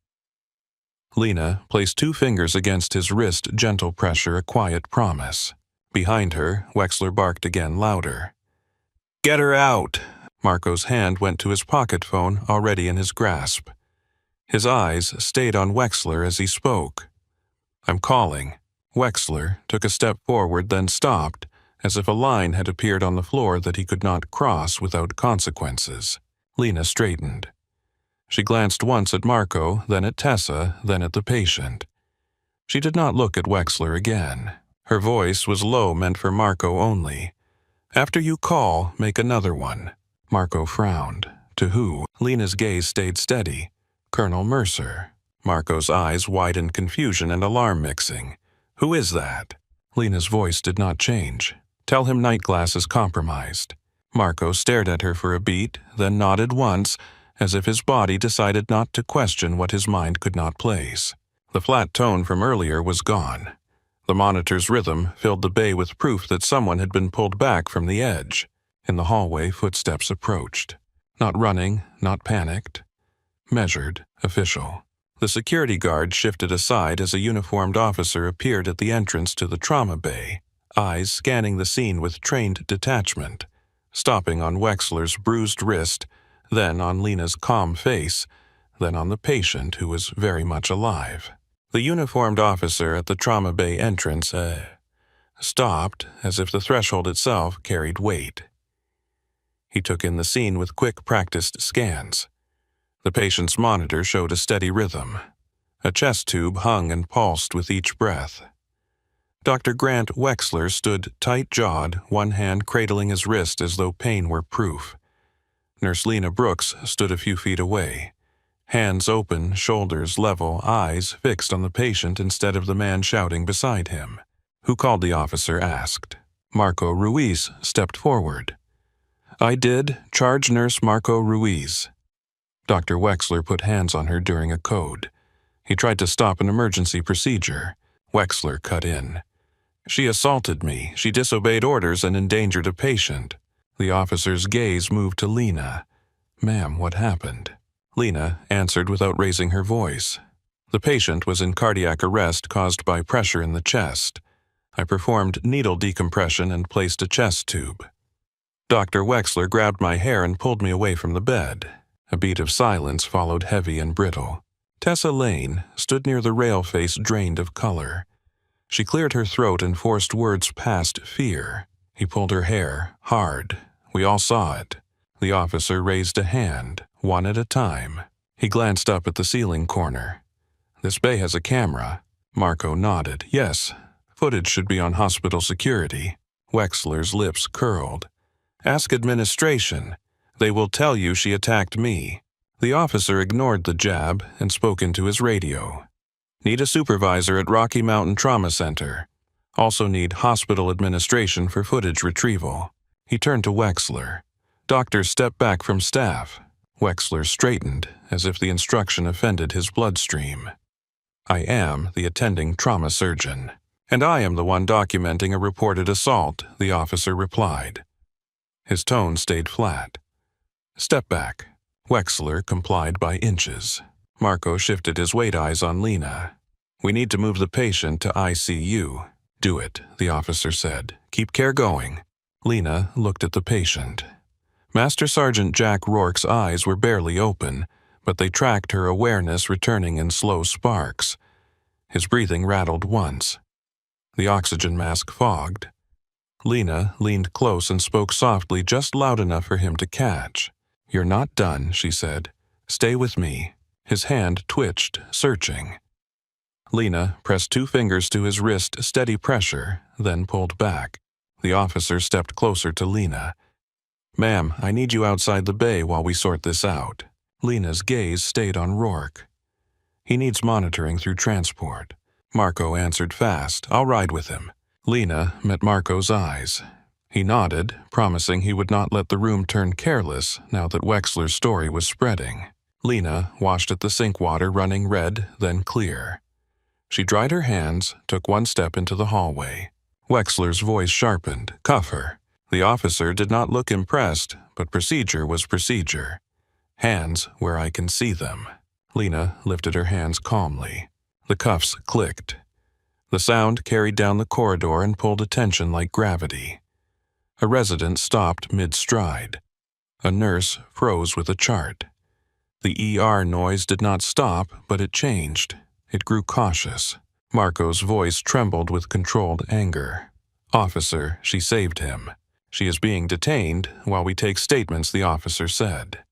Lena placed 2 fingers against his wrist, gentle pressure, a quiet promise. Behind her, Wexler barked again, louder. "Get her out!" Marco's hand went to his pocket phone, already in his grasp. His eyes stayed on Wexler as he spoke. "I'm calling." Wexler took a step forward, then stopped, as if a line had appeared on the floor that he could not cross without consequences. Lena straightened. She glanced once at Marco, then at Tessa, then at the patient. She did not look at Wexler again. Her voice was low, meant for Marco only. "After you call, make another one." Marco frowned. To who? Lena's gaze stayed steady. "Colonel Mercer." Marco's eyes widened, confusion and alarm mixing. "Who is that?" Lena's voice did not change. "Tell him night glass is compromised." Marco stared at her for a beat, then nodded once, as if his body decided not to question what his mind could not place. The flat tone from earlier was gone. The monitor's rhythm filled the bay with proof that someone had been pulled back from the edge. In the hallway, footsteps approached. Not running, not panicked. Measured, official. The security guard shifted aside as a uniformed officer appeared at the entrance to the trauma bay, eyes scanning the scene with trained detachment, stopping on Wexler's bruised wrist, then on Lena's calm face, then on the patient who was very much alive. The uniformed officer at the trauma bay entrance stopped, as if the threshold itself carried weight. He took in the scene with quick, practiced scans. The patient's monitor showed a steady rhythm. A chest tube hung and pulsed with each breath. Dr. Grant Wexler stood tight-jawed, one hand cradling his wrist as though pain were proof. Nurse Lena Brooks stood a few feet away. Hands open, shoulders level, eyes fixed on the patient instead of the man shouting beside him. "Who called?" the officer asked. Marco Ruiz stepped forward. "I did. Charge Nurse Marco Ruiz." Dr. Wexler put hands on her during a code. He tried to stop an emergency procedure. Wexler cut in. "She assaulted me. She disobeyed orders and endangered a patient." The officer's gaze moved to Lena. "Ma'am, what happened?" Lena answered without raising her voice. "The patient was in cardiac arrest caused by pressure in the chest. I performed needle decompression and placed a chest tube." Dr. Wexler grabbed my hair and pulled me away from the bed. A beat of silence followed, heavy and brittle. Tessa Lane stood near the rail face, drained of color. She cleared her throat and forced words past fear. He pulled her hair, hard. We all saw it. The officer raised a hand, one at a time. He glanced up at the ceiling corner. "This bay has a camera." Marco nodded. "Yes. Footage should be on hospital security." Wexler's lips curled. "Ask administration. They will tell you she attacked me." The officer ignored the jab and spoke into his radio. "Need a supervisor at Rocky Mountain Trauma Center. Also need hospital administration for footage retrieval." He turned to Wexler. Doctors stepped back from staff. Wexler straightened, as if the instruction offended his bloodstream. "I am the attending trauma surgeon. And I am the one documenting a reported assault," the officer replied. His tone stayed flat. "Step back." Wexler complied by inches. Marco shifted his weight eyes on Lena. "We need to move the patient to ICU." "Do it," the officer said. "Keep care going." Lena looked at the patient. Master Sergeant Jack Rourke's eyes were barely open, but they tracked her awareness, returning in slow sparks. His breathing rattled once. The oxygen mask fogged. Lena leaned close and spoke softly, just loud enough for him to catch. "You're not done," she said. "Stay with me." His hand twitched, searching. Lena pressed 2 fingers to his wrist, steady pressure, then pulled back. The officer stepped closer to Lena. "Ma'am, I need you outside the bay while we sort this out." Lena's gaze stayed on Rourke. "He needs monitoring through transport." Marco answered fast. "I'll ride with him." Lena met Marco's eyes. He nodded, promising he would not let the room turn careless now that Wexler's story was spreading. Lena watched at the sink water running red, then clear. She dried her hands, took one step into the hallway. Wexler's voice sharpened. "Cuff her." The officer did not look impressed, but procedure was procedure. "Hands where I can see them." Lena lifted her hands calmly. The cuffs clicked. The sound carried down the corridor and pulled attention like gravity. A resident stopped mid-stride. A nurse froze with a chart. The ER noise did not stop, but it changed. It grew cautious. Marco's voice trembled with controlled anger. "Officer, she saved him. She is being detained while we take statements," the officer said.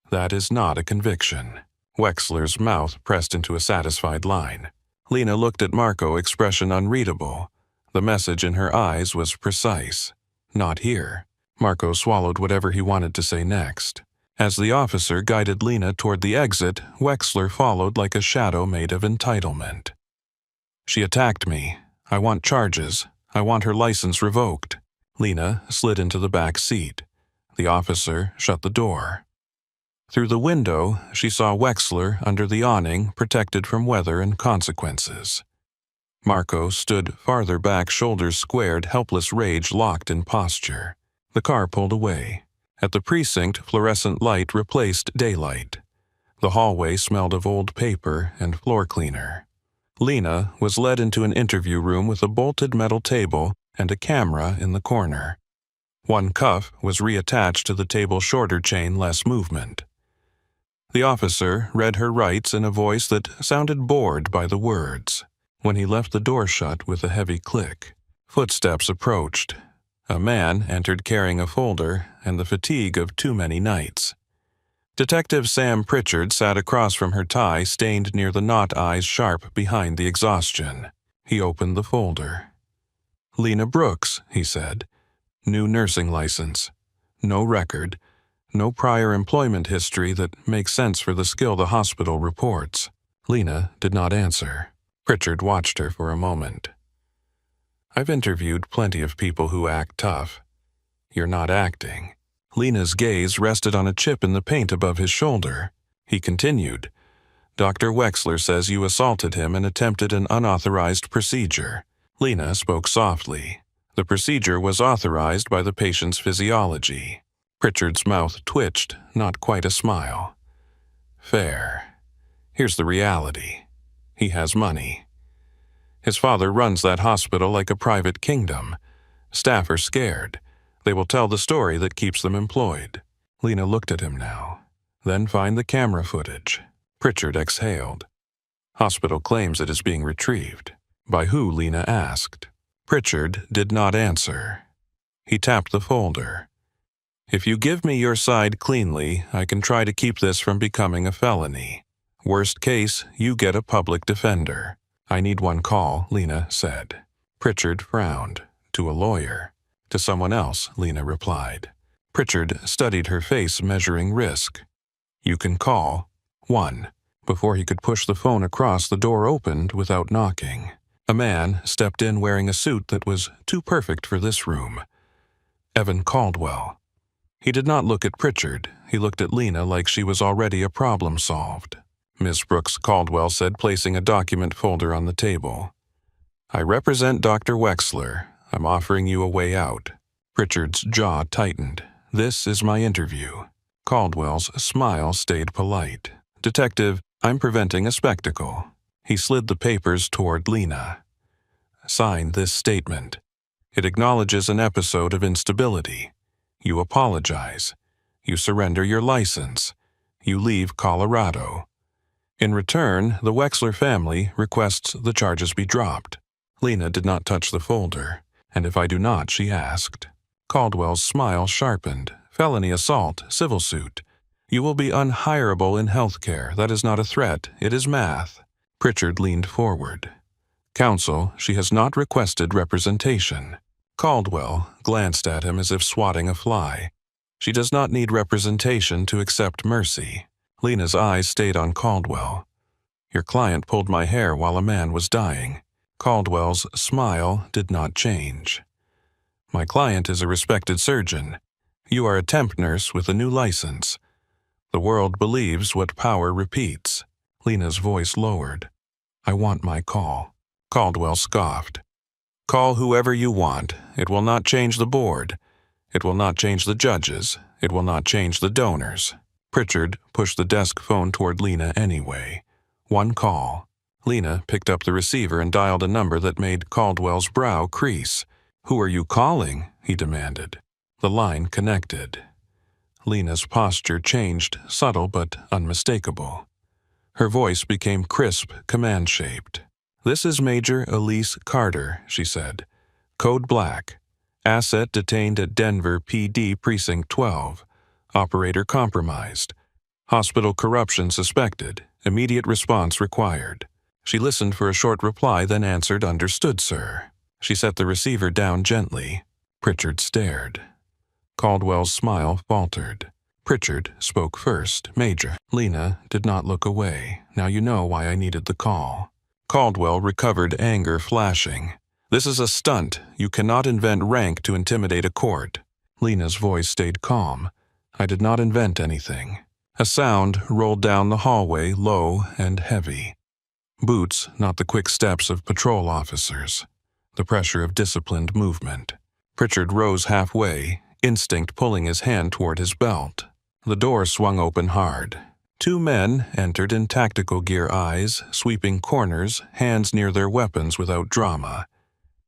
"That is not a conviction." Wexler's mouth pressed into a satisfied line. Lena looked at Marco, expression unreadable. The message in her eyes was precise. "Not here." Marco swallowed whatever he wanted to say next. As the officer guided Lena toward the exit, Wexler followed like a shadow made of entitlement. "She attacked me. I want charges. I want her license revoked." Lena slid into the back seat. The officer shut the door. Through the window, she saw Wexler under the awning, protected from weather and consequences. Marco stood farther back, shoulders squared, helpless rage locked in posture. The car pulled away. At the precinct, fluorescent light replaced daylight. The hallway smelled of old paper and floor cleaner. Lena was led into an interview room with a bolted metal table and a camera in the corner. One cuff was reattached to the table's shorter chain, less movement. The officer read her rights in a voice that sounded bored by the words. When he left the door shut with a heavy click, footsteps approached. A man entered carrying a folder and the fatigue of too many nights. Detective Sam Pritchard sat across from her, tie stained near the knot, eyes sharp behind the exhaustion. He opened the folder. "Lena Brooks," he said. "New nursing license. No record. No prior employment history that makes sense for the skill the hospital reports." Lena did not answer. Pritchard watched her for a moment. "I've interviewed plenty of people who act tough. You're not acting." Lena's gaze rested on a chip in the paint above his shoulder. He continued, "Dr. Wexler says you assaulted him and attempted an unauthorized procedure." Lena spoke softly. The procedure was authorized by the patient's physiology. Pritchard's mouth twitched, not quite a smile. "Fair. Here's the reality. He has money. His father runs that hospital like a private kingdom. Staff are scared. They will tell the story that keeps them employed." Lena looked at him now. "Then find the camera footage." Pritchard exhaled. "Hospital claims it is being retrieved." "By who?" Lena asked. Pritchard did not answer. He tapped the folder. "If you give me your side cleanly, I can try to keep this from becoming a felony. Worst case, you get a public defender." "I need one call," Lena said. Pritchard frowned. "To a lawyer." "To someone else," Lena replied. Pritchard studied her face, measuring risk. "You can call 1. Before he could push the phone across, the door opened without knocking. A man stepped in wearing a suit that was too perfect for this room. Evan Caldwell. He did not look at Pritchard. He looked at Lena like she was already a problem solved. "Miss Brooks," Caldwell said, placing a document folder on the table. "I represent Dr. Wexler. I'm offering you a way out." Pritchard's jaw tightened. "This is my interview." Caldwell's smile stayed polite. "Detective, I'm preventing a spectacle." He slid the papers toward Lena. "Sign this statement. It acknowledges an episode of instability. You apologize. You surrender your license. You leave Colorado. In return, the Wexler family requests the charges be dropped." Lena did not touch the folder. "And if I do not?" she asked. Caldwell's smile sharpened. "Felony assault, civil suit. You will be unhireable in healthcare. That is not a threat. It is math." Pritchard leaned forward. "Counsel, she has not requested representation." Caldwell glanced at him as if swatting a fly. "She does not need representation to accept mercy." Lena's eyes stayed on Caldwell. "Your client pulled my hair while a man was dying." Caldwell's smile did not change. My client is a respected surgeon. You are a temp nurse with a new license. The world believes what power repeats. Lena's voice lowered. I want my call. Caldwell scoffed. Call whoever you want. It will not change the board. It will not change the judges. It will not change the donors. Pritchard pushed the desk phone toward Lena anyway. One call. Lena picked up the receiver and dialed a number that made Caldwell's brow crease. Who are you calling? He demanded. The line connected. Lena's posture changed, subtle but unmistakable. Her voice became crisp, command-shaped. This is Major Elise Carter, she said. Code Black. Asset detained at Denver PD Precinct 12. Operator compromised. Hospital corruption suspected. Immediate response required. She listened for a short reply, then answered, Understood, sir. She set the receiver down gently. Pritchard stared. Caldwell's smile faltered. Pritchard spoke first. Major. Lena did not look away. Now you know why I needed the call. Caldwell recovered, anger flashing. This is a stunt. You cannot invent rank to intimidate a court. Lena's voice stayed calm. I did not invent anything. A sound rolled down the hallway, low and heavy. Boots, not the quick steps of patrol officers. The pressure of disciplined movement. Pritchard rose halfway, instinct pulling his hand toward his belt. The door swung open hard. Two men entered in tactical gear, eyes sweeping corners, hands near their weapons without drama.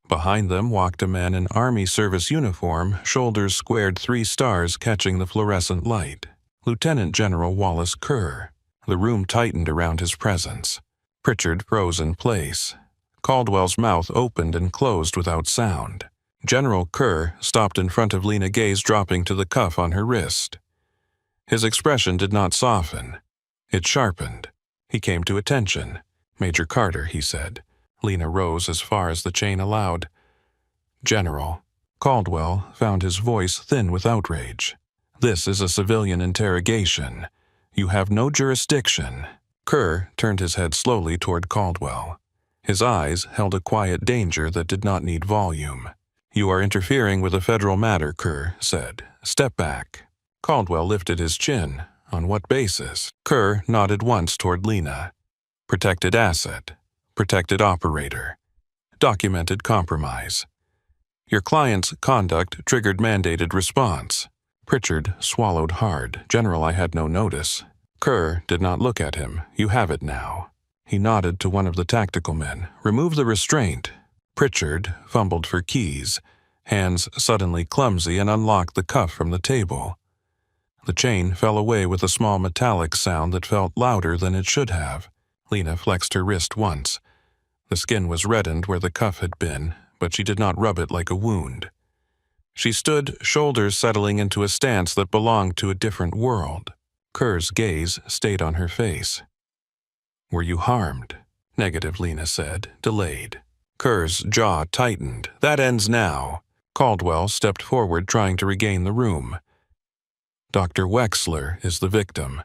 Behind them walked a man in Army service uniform, shoulders squared, 3 stars catching the fluorescent light. Lieutenant General Wallace Kerr. The room tightened around his presence. Pritchard froze in place. Caldwell's mouth opened and closed without sound. General Kerr stopped in front of Lena, gaze dropping to the cuff on her wrist. His expression did not soften. It sharpened. He came to attention. Major Carter, he said. Lena rose as far as the chain allowed. General. Caldwell found his voice thin with outrage. This is a civilian interrogation. You have no jurisdiction. Kerr turned his head slowly toward Caldwell. His eyes held a quiet danger that did not need volume. You are interfering with a federal matter, Kerr said. Step back. Caldwell lifted his chin. On what basis? Kerr nodded once toward Lena. Protected asset. Protected operator. Documented compromise. Your client's conduct triggered mandated response. Pritchard swallowed hard. General, I had no notice. Kerr did not look at him. You have it now. He nodded to one of the tactical men. Remove the restraint. Pritchard fumbled for keys, hands suddenly clumsy, and unlocked the cuff from the table. The chain fell away with a small metallic sound that felt louder than it should have. Lena flexed her wrist once. The skin was reddened where the cuff had been, but she did not rub it like a wound. She stood, shoulders settling into a stance that belonged to a different world. Kerr's gaze stayed on her face. Were you harmed? Negative, Lena said, delayed. Kerr's jaw tightened. That ends now. Caldwell stepped forward, trying to regain the room. Dr. Wexler is the victim.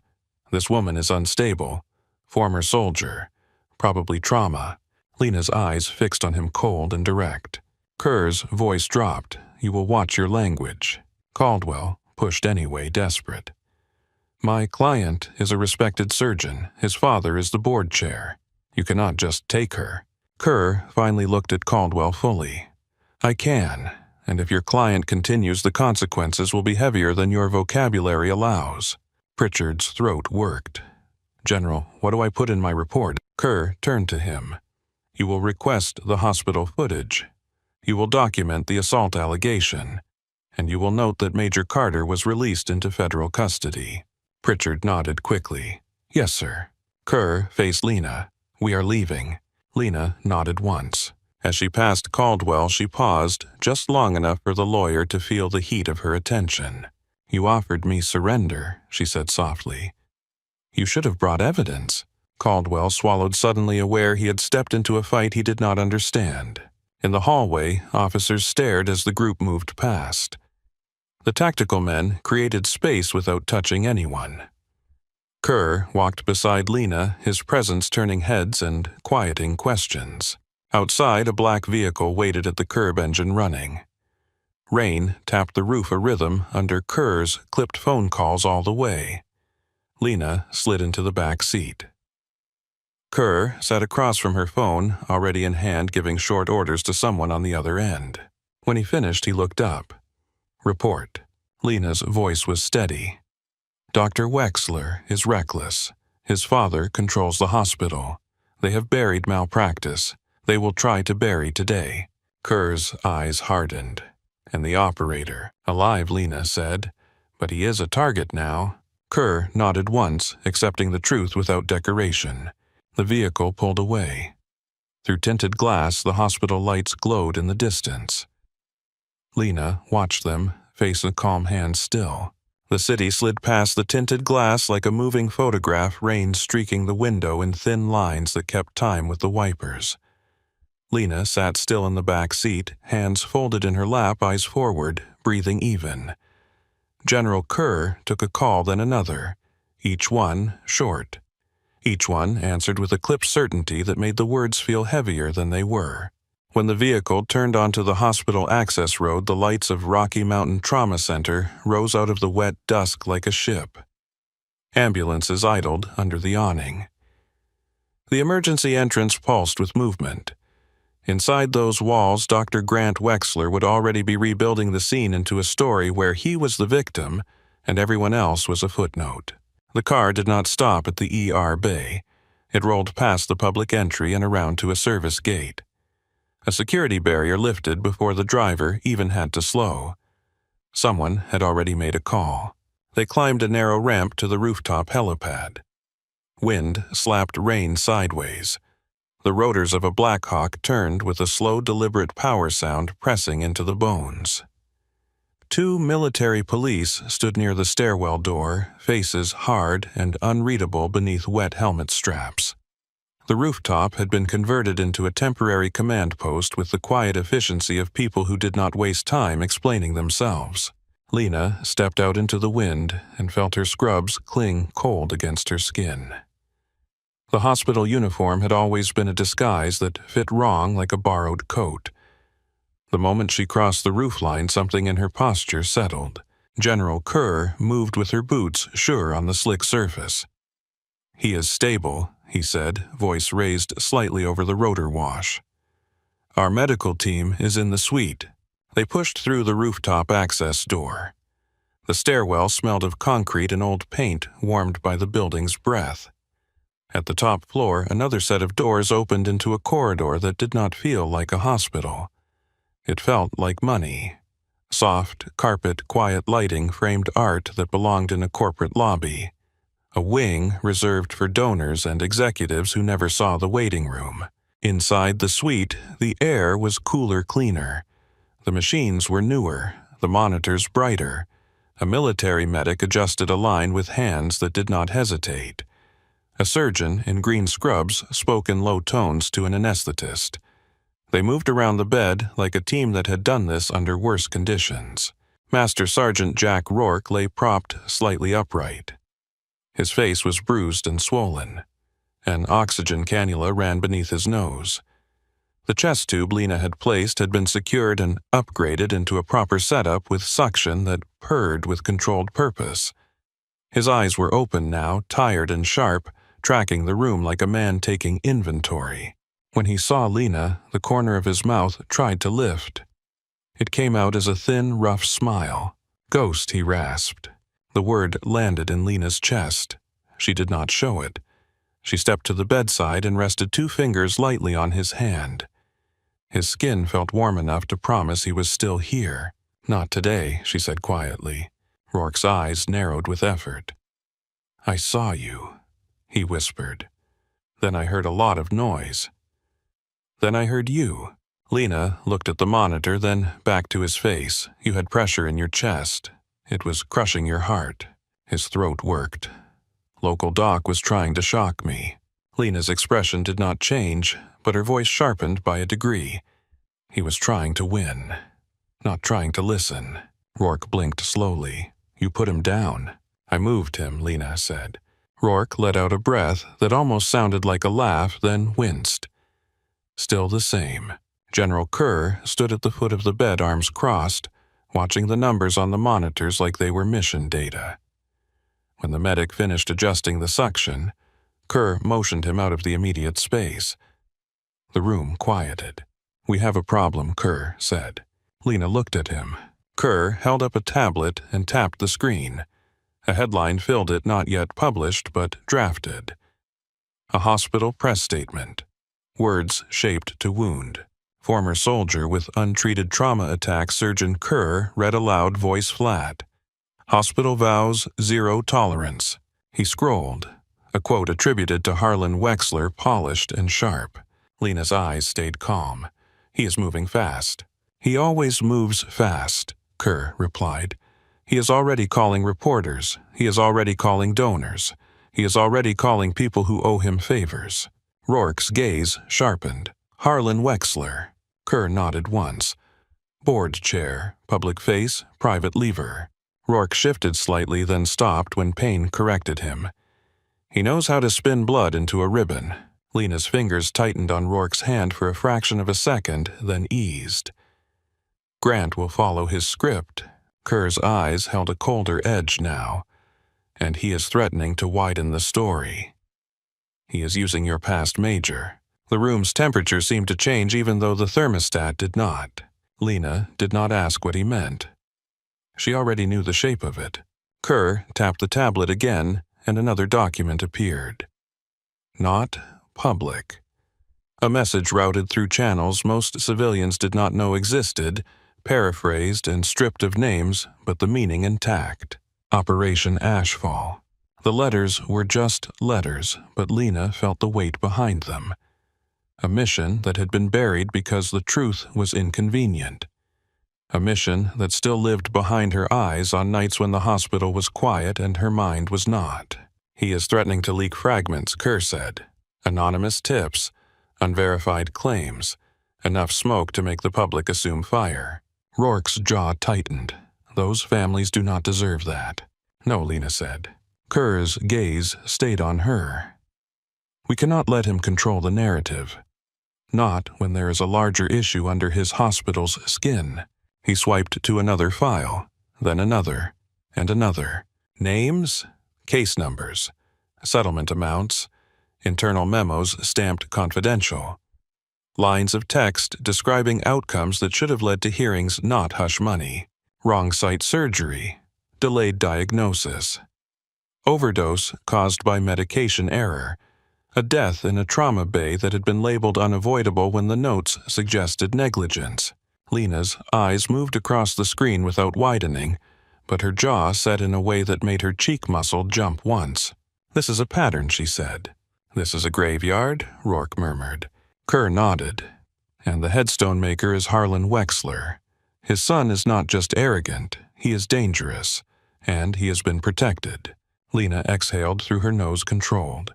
This woman is unstable. Former soldier. Probably trauma. Lena's eyes fixed on him, cold and direct. Kerr's voice dropped. You will watch your language. Caldwell pushed anyway, desperate. My client is a respected surgeon. His father is the board chair. You cannot just take her. Kerr finally looked at Caldwell fully. I can, and if your client continues, the consequences will be heavier than your vocabulary allows. Pritchard's throat worked. General, what do I put in my report? Kerr turned to him. You will request the hospital footage. You will document the assault allegation, and you will note that Major Carter was released into federal custody. Pritchard nodded quickly. Yes, sir. Kerr faced Lena. We are leaving. Lena nodded once. As she passed Caldwell, she paused just long enough for the lawyer to feel the heat of her attention. You offered me surrender, she said softly. You should have brought evidence. Caldwell swallowed, suddenly aware he had stepped into a fight he did not understand. In the hallway, officers stared as the group moved past. The tactical men created space without touching anyone. Kerr walked beside Lena, his presence turning heads and quieting questions. Outside, a black vehicle waited at the curb, engine running. Rain tapped the roof a rhythm under Kerr's clipped phone calls all the way. Lena slid into the back seat. Kerr sat across from her phone, already in hand giving short orders to someone on the other end. When he finished, he looked up. Report. Lena's voice was steady. Dr. Wexler is reckless. His father controls the hospital. They have buried malpractice. They will try to bury today. Kerr's eyes hardened. And the operator. Alive, Lena said. But he is a target now. Kerr nodded once, accepting the truth without decoration. The vehicle pulled away. Through tinted glass, the hospital lights glowed in the distance. Lena watched them, face and calm hands still. The city slid past the tinted glass like a moving photograph, rain streaking the window in thin lines that kept time with the wipers. Lena sat still in the back seat, hands folded in her lap, eyes forward, breathing even. General Kerr took a call, then another, each one short. Each one answered with a clipped certainty that made the words feel heavier than they were. When the vehicle turned onto the hospital access road, the lights of Rocky Mountain Trauma Center rose out of the wet dusk like a ship. Ambulances idled under the awning. The emergency entrance pulsed with movement. Inside those walls, Dr. Grant Wexler would already be rebuilding the scene into a story where he was the victim and everyone else was a footnote. The car did not stop at the ER bay. It rolled past the public entry and around to a service gate. A security barrier lifted before the driver even had to slow. Someone had already made a call. They climbed a narrow ramp to the rooftop helipad. Wind slapped rain sideways. The rotors of a Blackhawk turned with a slow, deliberate power sound pressing into the bones. 2 military police stood near the stairwell door, faces hard and unreadable beneath wet helmet straps. The rooftop had been converted into a temporary command post with the quiet efficiency of people who did not waste time explaining themselves. Lena stepped out into the wind and felt her scrubs cling cold against her skin. The hospital uniform had always been a disguise that fit wrong like a borrowed coat. The moment she crossed the roofline, something in her posture settled. General Kerr moved with her boots sure on the slick surface. "He is stable," he said, voice raised slightly over the rotor wash. "Our medical team is in the suite." They pushed through the rooftop access door. The stairwell smelled of concrete and old paint warmed by the building's breath. At the top floor, another set of doors opened into a corridor that did not feel like a hospital. It felt like money. Soft, carpet, quiet lighting framed art that belonged in a corporate lobby. A wing reserved for donors and executives who never saw the waiting room. Inside the suite, the air was cooler, cleaner. The machines were newer, the monitors brighter. A military medic adjusted a line with hands that did not hesitate. A surgeon in green scrubs spoke in low tones to an anesthetist. They moved around the bed like a team that had done this under worse conditions. Master Sergeant Jack Rourke lay propped slightly upright. His face was bruised and swollen. An oxygen cannula ran beneath his nose. The chest tube Lena had placed had been secured and upgraded into a proper setup with suction that purred with controlled purpose. His eyes were open now, tired and sharp, tracking the room like a man taking inventory. When he saw Lena, the corner of his mouth tried to lift. It came out as a thin, rough smile. "Ghost," he rasped. The word landed in Lena's chest. She did not show it. She stepped to the bedside and rested 2 fingers lightly on his hand. His skin felt warm enough to promise he was still here. "Not today," she said quietly. Rourke's eyes narrowed with effort. "I saw you," he whispered. "Then I heard a lot of noise. Then I heard you." Lena looked at the monitor, then back to his face. "You had pressure in your chest. It was crushing your heart." His throat worked. "Local doc was trying to shock me." Lena's expression did not change, but her voice sharpened by a degree. "He was trying to win, not trying to listen." Rourke blinked slowly. "You put him down." "I moved him," Lena said. Rourke let out a breath that almost sounded like a laugh, then winced. "Still the same." General Kerr stood at the foot of the bed, arms crossed. watching the numbers on the monitors like they were mission data. When the medic finished adjusting the suction, Kerr motioned him out of the immediate space. The room quieted. "We have a problem," Kerr said. Lena looked at him. Kerr held up a tablet and tapped the screen. A headline filled it, not yet published, but drafted. A hospital press statement. Words shaped to wound. Former soldier with untreated trauma attack Surgeon Kerr read aloud, voice flat. Hospital vows zero tolerance. He scrolled. A quote attributed to Harlan Wexler, polished and sharp. Lena's eyes stayed calm. "He is moving fast." "He always moves fast," Kerr replied. "He is already calling reporters. He is already calling donors. He is already calling people who owe him favors." Rourke's gaze sharpened. "Harlan Wexler." Kerr nodded once. "Board chair, public face, private lever." Rourke shifted slightly, then stopped when pain corrected him. "He knows how to spin blood into a ribbon." Lena's fingers tightened on Rourke's hand for a fraction of a second, then eased. "Grant will follow his script." Kerr's eyes held a colder edge now. "And he is threatening to widen the story. He is using your past major." The room's temperature seemed to change even though the thermostat did not. Lena did not ask what he meant. She already knew the shape of it. Kerr tapped the tablet again, and another document appeared. Not public. A message routed through channels most civilians did not know existed, paraphrased and stripped of names, but the meaning intact. Operation Ashfall. The letters were just letters, but Lena felt the weight behind them. A mission that had been buried because the truth was inconvenient. A mission that still lived behind her eyes on nights when the hospital was quiet and her mind was not. "He is threatening to leak fragments," Kerr said. "Anonymous tips, unverified claims, enough smoke to make the public assume fire." Rourke's jaw tightened. "Those families do not deserve that." "No," Lena said. Kerr's gaze stayed on her. "We cannot let him control the narrative. Not when there is a larger issue under his hospital's skin." He swiped to another file, then another, and another. Names, case numbers, settlement amounts, internal memos stamped confidential. Lines of text describing outcomes that should have led to hearings not hush money. Wrong site surgery, delayed diagnosis. Overdose caused by medication error. A death in a trauma bay that had been labeled unavoidable when the notes suggested negligence. Lena's eyes moved across the screen without widening, but her jaw set in a way that made her cheek muscle jump once. "This is a pattern," she said. "This is a graveyard," Rourke murmured. Kerr nodded. "And the headstone maker is Harlan Wexler. His son is not just arrogant, he is dangerous, and he has been protected." Lena exhaled through her nose controlled.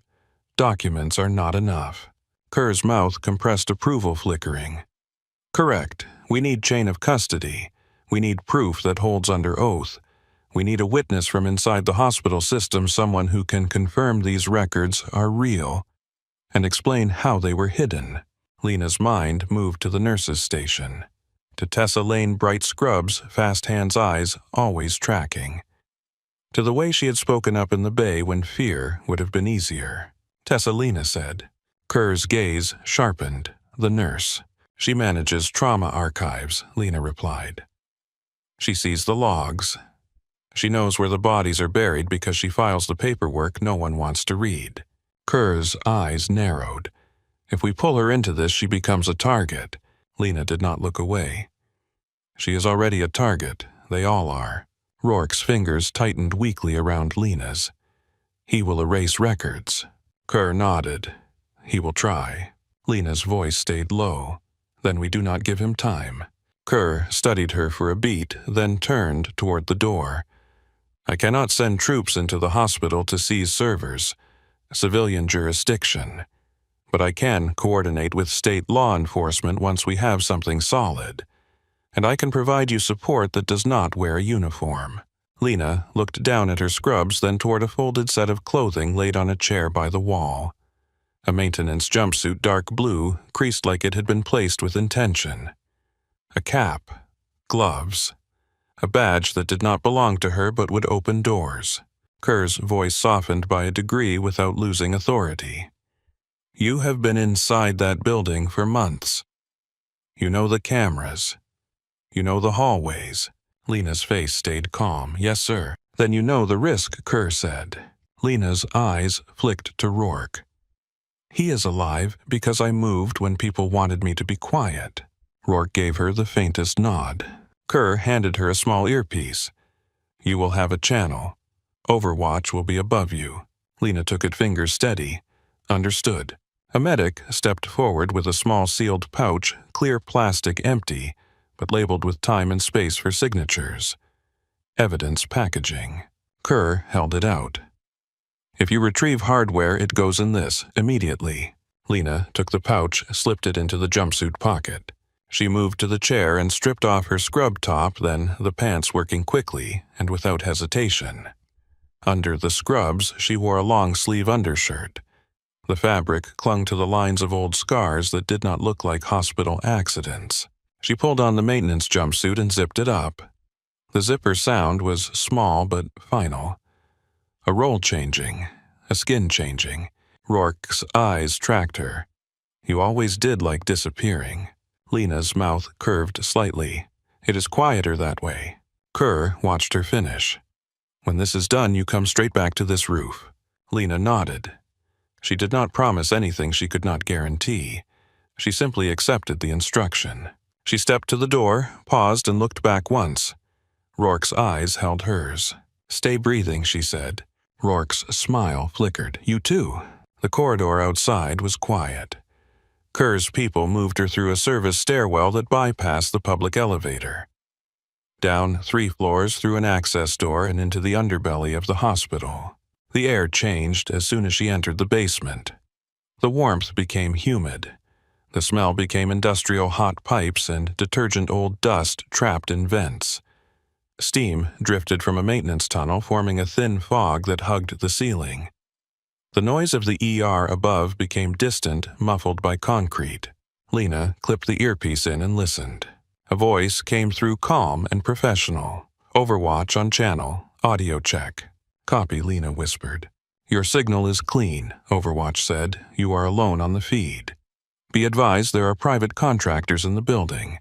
"Documents are not enough." Kerr's mouth compressed approval flickering. "Correct. We need chain of custody. We need proof that holds under oath. We need a witness from inside the hospital system, someone who can confirm these records are real and explain how they were hidden." Lena's mind moved to the nurse's station. To Tessa Lane Bright Scrubs' fast hands' eyes always tracking. To the way she had spoken up in the bay when fear would have been easier. "Tessa," Lena said. Kerr's gaze sharpened. "The nurse. She manages trauma archives," Lena replied. "She sees the logs. She knows where the bodies are buried because she files the paperwork no one wants to read." Kerr's eyes narrowed. "If we pull her into this, she becomes a target." Lena did not look away. "She is already a target. They all are." Rourke's fingers tightened weakly around Lena's. "He will erase records." Kerr nodded. "He will try." Lena's voice stayed low. "Then we do not give him time." Kerr studied her for a beat, then turned toward the door. "I cannot send troops into the hospital to seize servers, civilian jurisdiction. But I can coordinate with state law enforcement once we have something solid. And I can provide you support that does not wear a uniform." Lena looked down at her scrubs, then toward a folded set of clothing laid on a chair by the wall. A maintenance jumpsuit, dark blue, creased like it had been placed with intention. A cap, gloves, a badge that did not belong to her but would open doors. Kerr's voice softened by a degree without losing authority. You have been inside that building for months. You know the cameras. You know the hallways. Lena's face stayed calm. Yes, sir. Then you know the risk, Kerr said. Lena's eyes flicked to Rourke. He is alive because I moved when people wanted me to be quiet. Rourke gave her the faintest nod. Kerr handed her a small earpiece. You will have a channel. Overwatch will be above you. Lena took it fingers steady. Understood. A medic stepped forward with a small sealed pouch, clear plastic empty, but labeled with time and space for signatures. Evidence packaging. Kerr held it out. If you retrieve hardware, it goes in this, immediately. Lena took the pouch, slipped it into the jumpsuit pocket. She moved to the chair and stripped off her scrub top, then the pants working quickly and without hesitation. Under the scrubs, she wore a long-sleeve undershirt. The fabric clung to the lines of old scars that did not look like hospital accidents. She pulled on the maintenance jumpsuit and zipped it up. The zipper sound was small but final. A roll changing, a skin changing. Rourke's eyes tracked her. You always did like disappearing. Lena's mouth curved slightly. It is quieter that way. Kerr watched her finish. When this is done, you come straight back to this roof. Lena nodded. She did not promise anything she could not guarantee. She simply accepted the instruction. She stepped to the door, paused, and looked back once. Rourke's eyes held hers. Stay breathing, she said. Rourke's smile flickered. You too. The corridor outside was quiet. Kerr's people moved her through a service stairwell that bypassed the public elevator. Down 3 floors through an access door and into the underbelly of the hospital. The air changed as soon as she entered the basement. The warmth became humid. The smell became industrial hot pipes and detergent old dust trapped in vents. Steam drifted from a maintenance tunnel, forming a thin fog that hugged the ceiling. The noise of the ER above became distant, muffled by concrete. Lena clipped the earpiece in and listened. A voice came through calm and professional. Overwatch on channel. Audio check. Copy, Lena whispered. Your signal is clean, Overwatch said. You are alone on the feed. Be advised there are private contractors in the building,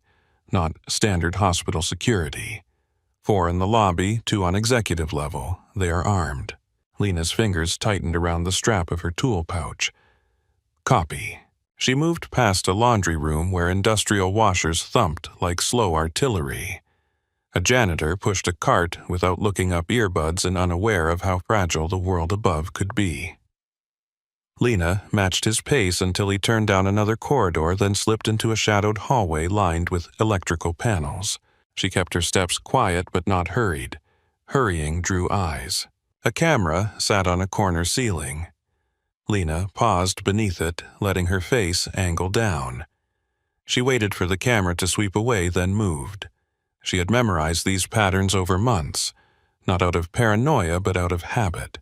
not standard hospital security. 4 in the lobby, 2 on executive level. They are armed. Lena's fingers tightened around the strap of her tool pouch. Copy. She moved past a laundry room where industrial washers thumped like slow artillery. A janitor pushed a cart without looking up earbuds and unaware of how fragile the world above could be. Lena matched his pace until he turned down another corridor, then slipped into a shadowed hallway lined with electrical panels. She kept her steps quiet but not hurried. Hurrying drew eyes. A camera sat on a corner ceiling. Lena paused beneath it, letting her face angle down. She waited for the camera to sweep away, then moved. She had memorized these patterns over months, not out of paranoia but out of habit.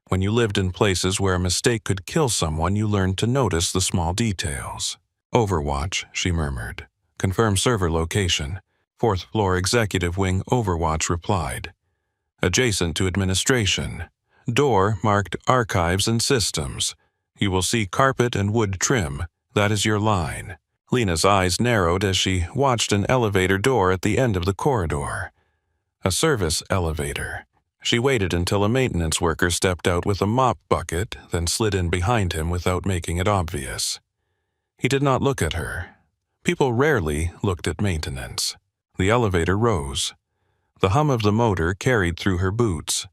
When you lived in places where a mistake could kill someone, you learned to notice the small details. Overwatch, she murmured. Confirm server location. 4th floor executive wing, Overwatch replied. Adjacent to administration. Door marked archives and systems. You will see carpet and wood trim. That is your line. Lena's eyes narrowed as she watched an elevator door at the end of the corridor. A service elevator. She waited until a maintenance worker stepped out with a mop bucket, then slid in behind him without making it obvious. He did not look at her. People rarely looked at maintenance. The elevator rose. The hum of the motor carried through her boots.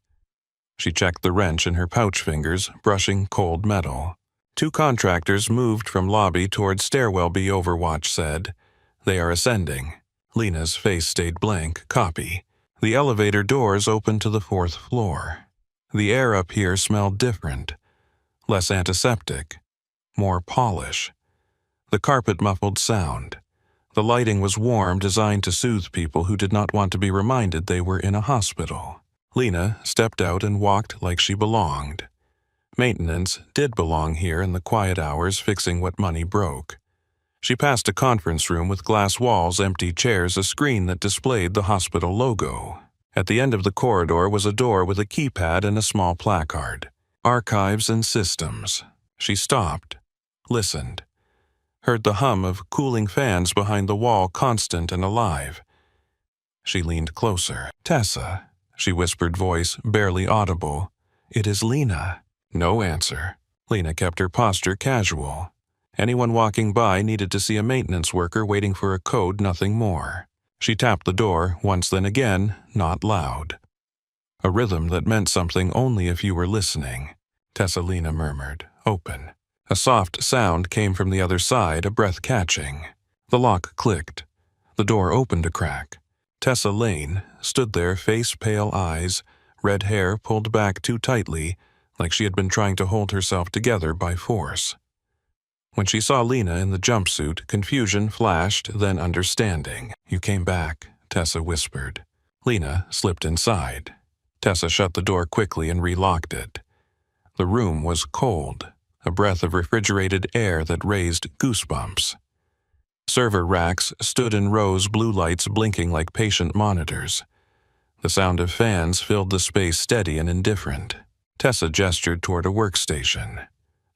She checked the wrench in her pouch fingers, brushing cold metal. 2 contractors moved from lobby toward stairwell B, Overwatch said. They are ascending. Lena's face stayed blank. Copy. The elevator doors opened to the 4th floor. The air up here smelled different. Less antiseptic. More polish. The carpet muffled sound. The lighting was warm, designed to soothe people who did not want to be reminded they were in a hospital. Lena stepped out and walked like she belonged. Maintenance did belong here in the quiet hours, fixing what money broke. She passed a conference room with glass walls, empty chairs, a screen that displayed the hospital logo. At the end of the corridor was a door with a keypad and a small placard. Archives and Systems. She stopped, listened, heard the hum of cooling fans behind the wall, constant and alive. She leaned closer. "Tessa," she whispered, voice barely audible. "It is Lena." No answer. Lena kept her posture casual. Anyone walking by needed to see a maintenance worker waiting for a code, nothing more. She tapped the door, once then again, not loud. A rhythm that meant something only if you were listening. "Tessa," Lena murmured. "Open." A soft sound came from the other side, a breath catching. The lock clicked. The door opened a crack. Tessa Lane stood there, face pale eyes, red hair pulled back too tightly, like she had been trying to hold herself together by force. When she saw Lena in the jumpsuit, confusion flashed, then understanding. "You came back," Tessa whispered. Lena slipped inside. Tessa shut the door quickly and relocked it. The room was cold, a breath of refrigerated air that raised goosebumps. Server racks stood in rows, blue lights blinking like patient monitors. The sound of fans filled the space, steady and indifferent. Tessa gestured toward a workstation.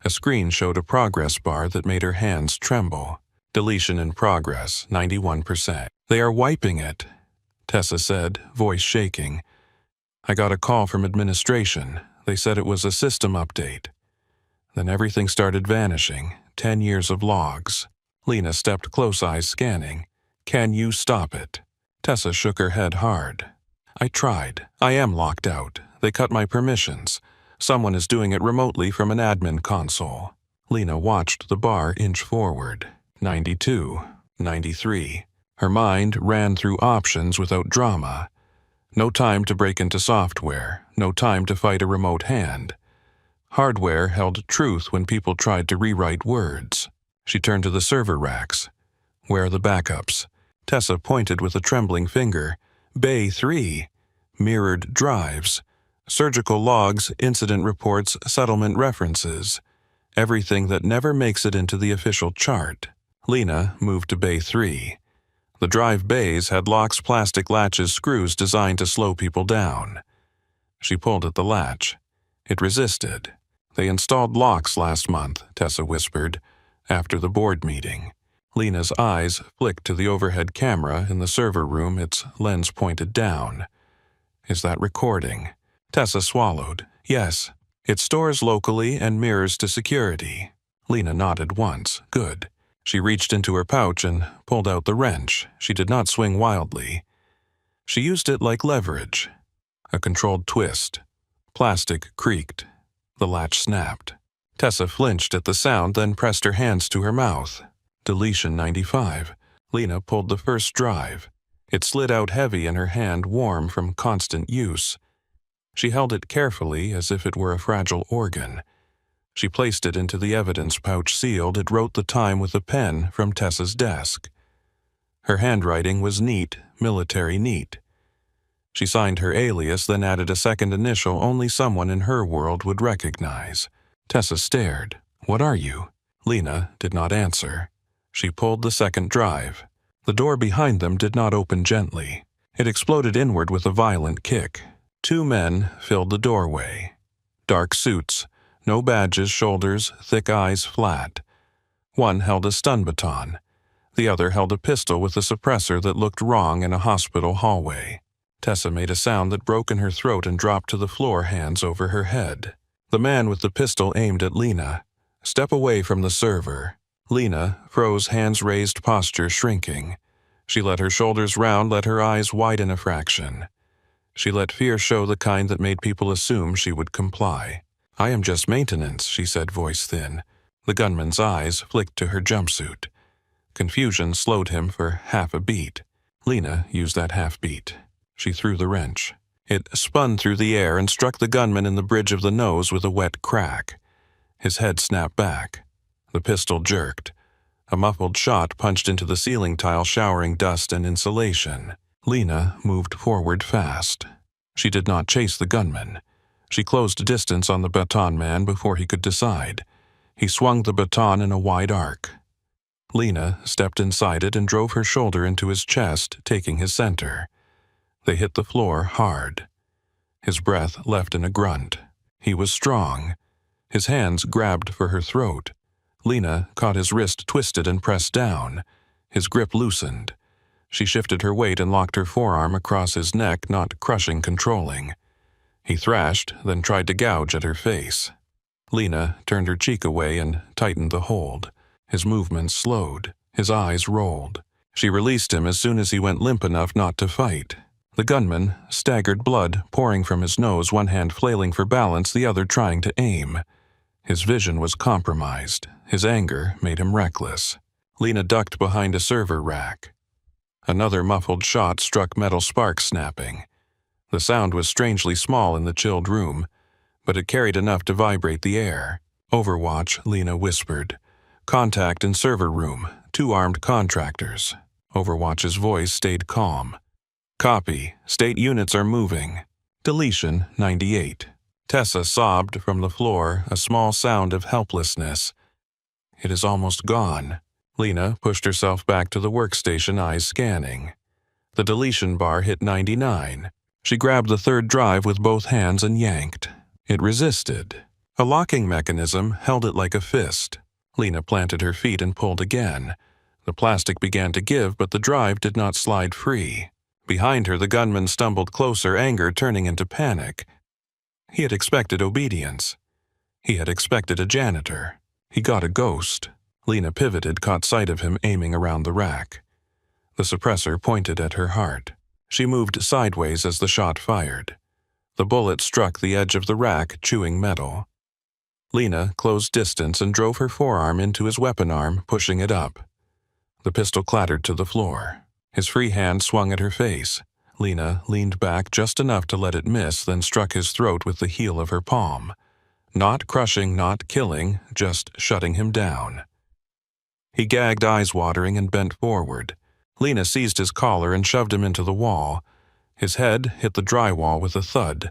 A screen showed a progress bar that made her hands tremble. "Deletion in progress, 91%. "They are wiping it," Tessa said, voice shaking. "I got a call from administration. They said it was a system update." Then everything started vanishing, 10 years of logs. Lena stepped close, eyes scanning. "Can you stop it?" Tessa shook her head hard. "I tried. I am locked out. They cut my permissions. Someone is doing it remotely from an admin console." Lena watched the bar inch forward. 92, 93. Her mind ran through options without drama. No time to break into software. No time to fight a remote hand. Hardware held truth when people tried to rewrite words. She turned to the server racks. "Where are the backups?" Tessa pointed with a trembling finger. "Bay 3. Mirrored drives. Surgical logs, incident reports, settlement references. Everything that never makes it into the official chart." Lena moved to Bay 3. The drive bays had locks, plastic latches, screws designed to slow people down. She pulled at the latch. It resisted. "They installed locks last month," Tessa whispered, after the board meeting. Lena's eyes flicked to the overhead camera in the server room, its lens pointed down. "Is that recording?" Tessa swallowed. "Yes. It stores locally and mirrors to security." Lena nodded once. "Good." She reached into her pouch and pulled out the wrench. She did not swing wildly. She used it like leverage. A controlled twist. Plastic creaked. The latch snapped. Tessa flinched at the sound, then pressed her hands to her mouth. "Deletion 95. Lena pulled the first drive. It slid out heavy in her hand, warm from constant use. She held it carefully, as if it were a fragile organ. She placed it into the evidence pouch, sealed. It wrote the time with a pen from Tessa's desk. Her handwriting was neat, military neat. She signed her alias, then added a second initial only someone in her world would recognize. Tessa stared. "What are you?" Lena did not answer. She pulled the second drive. The door behind them did not open gently. It exploded inward with a violent kick. 2 men filled the doorway. Dark suits, no badges, shoulders, thick eyes flat. One held a stun baton. The other held a pistol with a suppressor that looked wrong in a hospital hallway. Tessa made a sound that broke in her throat and dropped to the floor, hands over her head. The man with the pistol aimed at Lena. "Step away from the server." Lena froze, hands raised, posture shrinking. She let her shoulders round, let her eyes widen a fraction. She let fear show, the kind that made people assume she would comply. "I am just maintenance," she said, voice thin. The gunman's eyes flicked to her jumpsuit. Confusion slowed him for half a beat. Lena used that half beat. She threw the wrench. It spun through the air and struck the gunman in the bridge of the nose with a wet crack. His head snapped back. The pistol jerked. A muffled shot punched into the ceiling tile, showering dust and insulation. Lena moved forward fast. She did not chase the gunman. She closed distance on the baton man before he could decide. He swung the baton in a wide arc. Lena stepped inside it and drove her shoulder into his chest, taking his center. They hit the floor hard. His breath left in a grunt. He was strong. His hands grabbed for her throat. Lena caught his wrist twisted and pressed down. His grip loosened. She shifted her weight and locked her forearm across his neck, not crushing, controlling. He thrashed, then tried to gouge at her face. Lena turned her cheek away and tightened the hold. His movements slowed. His eyes rolled. She released him as soon as he went limp enough not to fight. The gunman staggered, blood pouring from his nose, one hand flailing for balance, the other trying to aim. His vision was compromised. His anger made him reckless. Lena ducked behind a server rack. Another muffled shot struck, metal sparks snapping. The sound was strangely small in the chilled room, but it carried enough to vibrate the air. "Overwatch," Lena whispered. "Contact in server room. 2 armed contractors." Overwatch's voice stayed calm. "Copy. State units are moving. Deletion 98. Tessa sobbed from the floor, a small sound of helplessness. "It is almost gone." Lena pushed herself back to the workstation, eyes scanning. The deletion bar hit 99. She grabbed the 3rd drive with both hands and yanked. It resisted. A locking mechanism held it like a fist. Lena planted her feet and pulled again. The plastic began to give, but the drive did not slide free. Behind her, the gunman stumbled closer, anger turning into panic. He had expected obedience. He had expected a janitor. He got a ghost. Lena pivoted, caught sight of him aiming around the rack. The suppressor pointed at her heart. She moved sideways as the shot fired. The bullet struck the edge of the rack, chewing metal. Lena closed distance and drove her forearm into his weapon arm, pushing it up. The pistol clattered to the floor. His free hand swung at her face. Lena leaned back just enough to let it miss, then struck his throat with the heel of her palm. Not crushing, not killing, just shutting him down. He gagged, eyes watering, and bent forward. Lena seized his collar and shoved him into the wall. His head hit the drywall with a thud.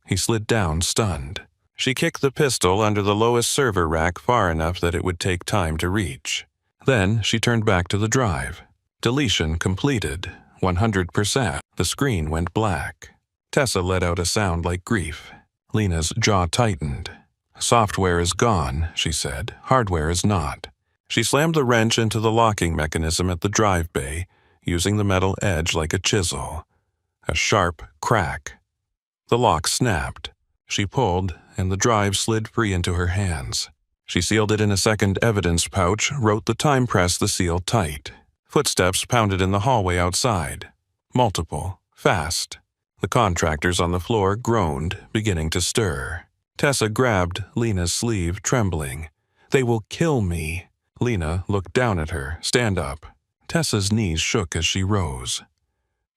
He slid down, stunned. She kicked the pistol under the lowest server rack far enough that it would take time to reach. Then she turned back to the drive. Deletion completed. 100%. The screen went black. Tessa let out a sound like grief. Lena's jaw tightened. "Software is gone," she said. "Hardware is not." She slammed the wrench into the locking mechanism at the drive bay, using the metal edge like a chisel. A sharp crack. The lock snapped. She pulled, and the drive slid free into her hands. She sealed it in a second evidence pouch, wrote the time press the seal tight. Footsteps pounded in the hallway outside. Multiple. Fast. The contractors on the floor groaned, beginning to stir. Tessa grabbed Lena's sleeve, trembling. "They will kill me." Lena looked down at her. "Stand up." Tessa's knees shook as she rose.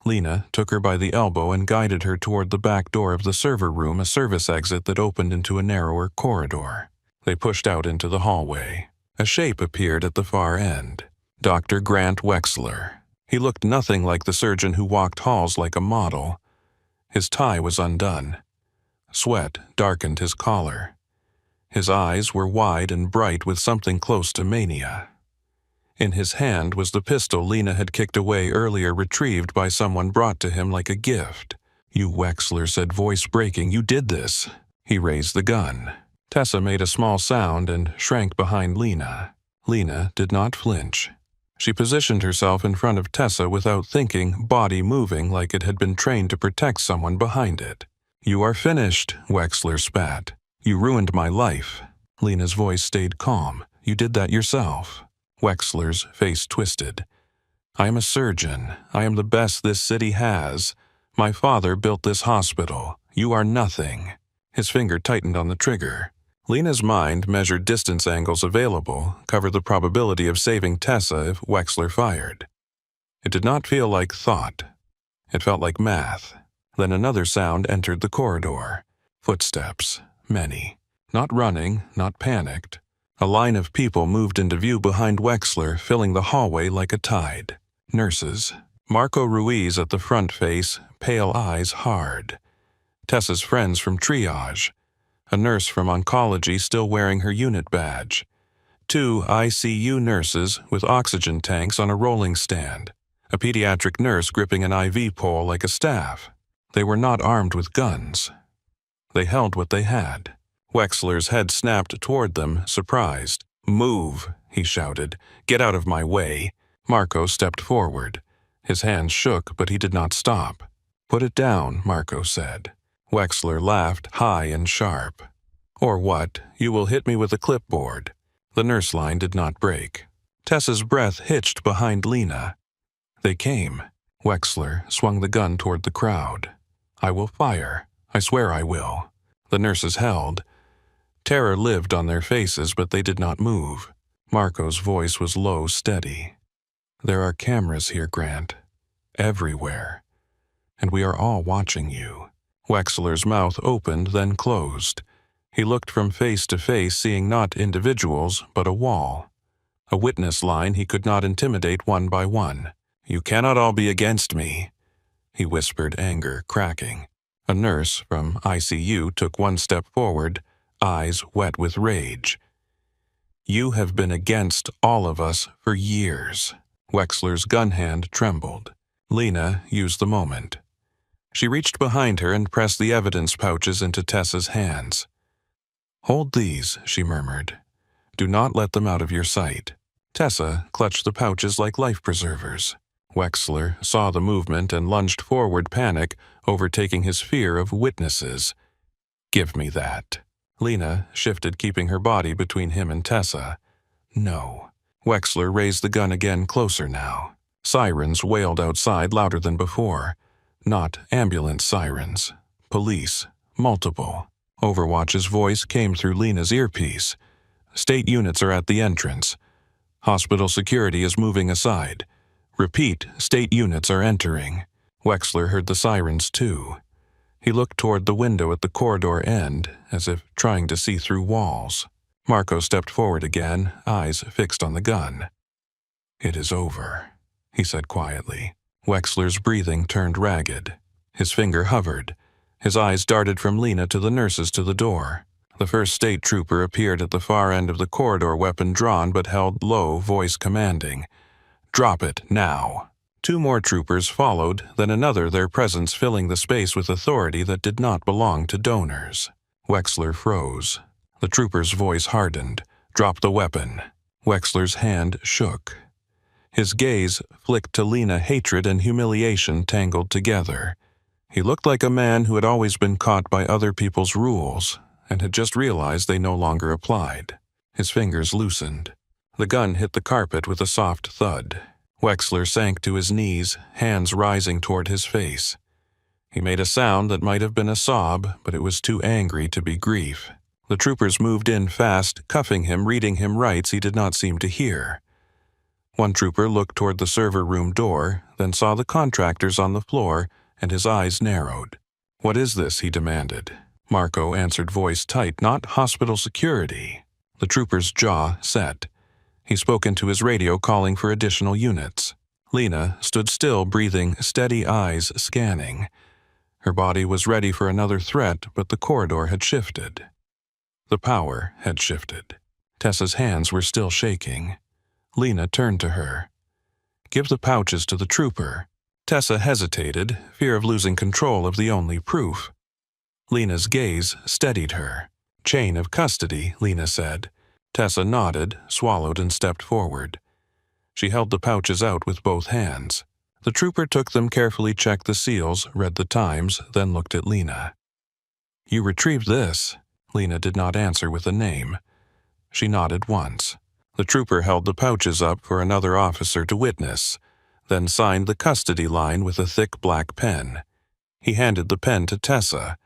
Lena took her by the elbow and guided her toward the back door of the server room, a service exit that opened into a narrower corridor. They pushed out into the hallway. A shape appeared at the far end. Dr. Grant Wexler. He looked nothing like the surgeon who walked halls like a model. His tie was undone. Sweat darkened his collar. His eyes were wide and bright with something close to mania. In his hand was the pistol Lena had kicked away earlier, retrieved by someone brought to him like a gift. "You," Wexler said, voice breaking, "you did this." He raised the gun. Tessa made a small sound and shrank behind Lena. Lena did not flinch. She positioned herself in front of Tessa without thinking, body moving like it had been trained to protect someone behind it. "You are finished," Wexler spat. "You ruined my life." Lena's voice stayed calm. "You did that yourself." Wexler's face twisted. "I am a surgeon. I am the best this city has. My father built this hospital. You are nothing." His finger tightened on the trigger. Lena's mind measured distance angles available, covered the probability of saving Tessa if Wexler fired. It did not feel like thought. It felt like math. Then another sound entered the corridor. Footsteps. Many. Not running, not panicked. A line of people moved into view behind Wexler, filling the hallway like a tide. Nurses. Marco Ruiz at the front face, pale eyes hard. Tessa's friends from triage. A nurse from oncology still wearing her unit badge. 2 ICU nurses with oxygen tanks on a rolling stand, a pediatric nurse gripping an IV pole like a staff. They were not armed with guns. They held what they had. Wexler's head snapped toward them, surprised. "Move," he shouted. "Get out of my way." Marco stepped forward. His hands shook, but he did not stop. "Put it down," Marco said. Wexler laughed, high and sharp. "Or what? You will hit me with a clipboard." The nurse line did not break. Tessa's breath hitched behind Lena. They came. Wexler swung the gun toward the crowd. "I will fire. I swear I will." The nurses held. Terror lived on their faces, but they did not move. Marco's voice was low, steady. "There are cameras here, Grant. Everywhere. And we are all watching you." Wexler's mouth opened, then closed. He looked from face to face, seeing not individuals, but a wall. A witness line he could not intimidate one by one. "You cannot all be against me," he whispered, anger cracking. A nurse from ICU took one step forward, eyes wet with rage. "You have been against all of us for years." Wexler's gun hand trembled. Lena used the moment. She reached behind her and pressed the evidence pouches into Tessa's hands. "Hold these," she murmured. "Do not let them out of your sight." Tessa clutched the pouches like life preservers. Wexler saw the movement and lunged forward, panic overtaking his fear of witnesses. "Give me that." Lena shifted, keeping her body between him and Tessa. "No." Wexler raised the gun again, closer now. Sirens wailed outside louder than before. Not ambulance sirens. Police. Multiple. Overwatch's voice came through Lena's earpiece. "State units are at the entrance. Hospital security is moving aside. Repeat, state units are entering." Wexler heard the sirens too. He looked toward the window at the corridor end, as if trying to see through walls. Marco stepped forward again, eyes fixed on the gun. "It is over," he said quietly. Wexler's breathing turned ragged. His finger hovered. His eyes darted from Lena to the nurses to the door. The first state trooper appeared at the far end of the corridor, weapon drawn but held low, voice commanding. "Drop it, now." 2 more troopers followed, then another, their presence filling the space with authority that did not belong to donors. Wexler froze. The trooper's voice hardened. "Drop the weapon." Wexler's hand shook. His gaze flicked to Lena, hatred and humiliation tangled together. He looked like a man who had always been caught by other people's rules and had just realized they no longer applied. His fingers loosened. The gun hit the carpet with a soft thud. Wexler sank to his knees, hands rising toward his face. He made a sound that might have been a sob, but it was too angry to be grief. The troopers moved in fast, cuffing him, reading him rights he did not seem to hear. One trooper looked toward the server room door, then saw the contractors on the floor, and his eyes narrowed. "What is this?" he demanded. Marco answered, voice tight. "Not hospital security." The trooper's jaw set. He spoke into his radio, calling for additional units. Lena stood still, breathing, steady, eyes scanning. Her body was ready for another threat, but the corridor had shifted. The power had shifted. Tessa's hands were still shaking. Lena turned to her. "Give the pouches to the trooper." Tessa hesitated, fear of losing control of the only proof. Lena's gaze steadied her. "Chain of custody," Lena said. Tessa nodded, swallowed, and stepped forward. She held the pouches out with both hands. The trooper took them, carefully checked the seals, read the times, then looked at Lena. "You retrieved this." Lena did not answer with a name. She nodded once. The trooper held the pouches up for another officer to witness, then signed the custody line with a thick black pen. He handed the pen to Tessa.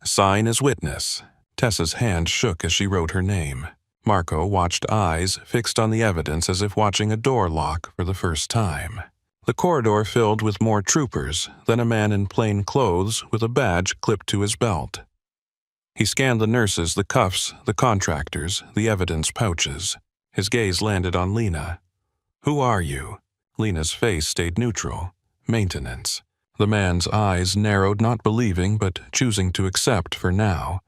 "Sign as witness." Tessa's hand shook as she wrote her name. Marco watched, eyes fixed on the evidence as if watching a door lock for the first time. The corridor filled with more troopers, then a man in plain clothes with a badge clipped to his belt. He scanned the nurses, the cuffs, the contractors, the evidence pouches. His gaze landed on Lena. "Who are you?" Lena's face stayed neutral. "Maintenance." The man's eyes narrowed, not believing, but choosing to accept for now.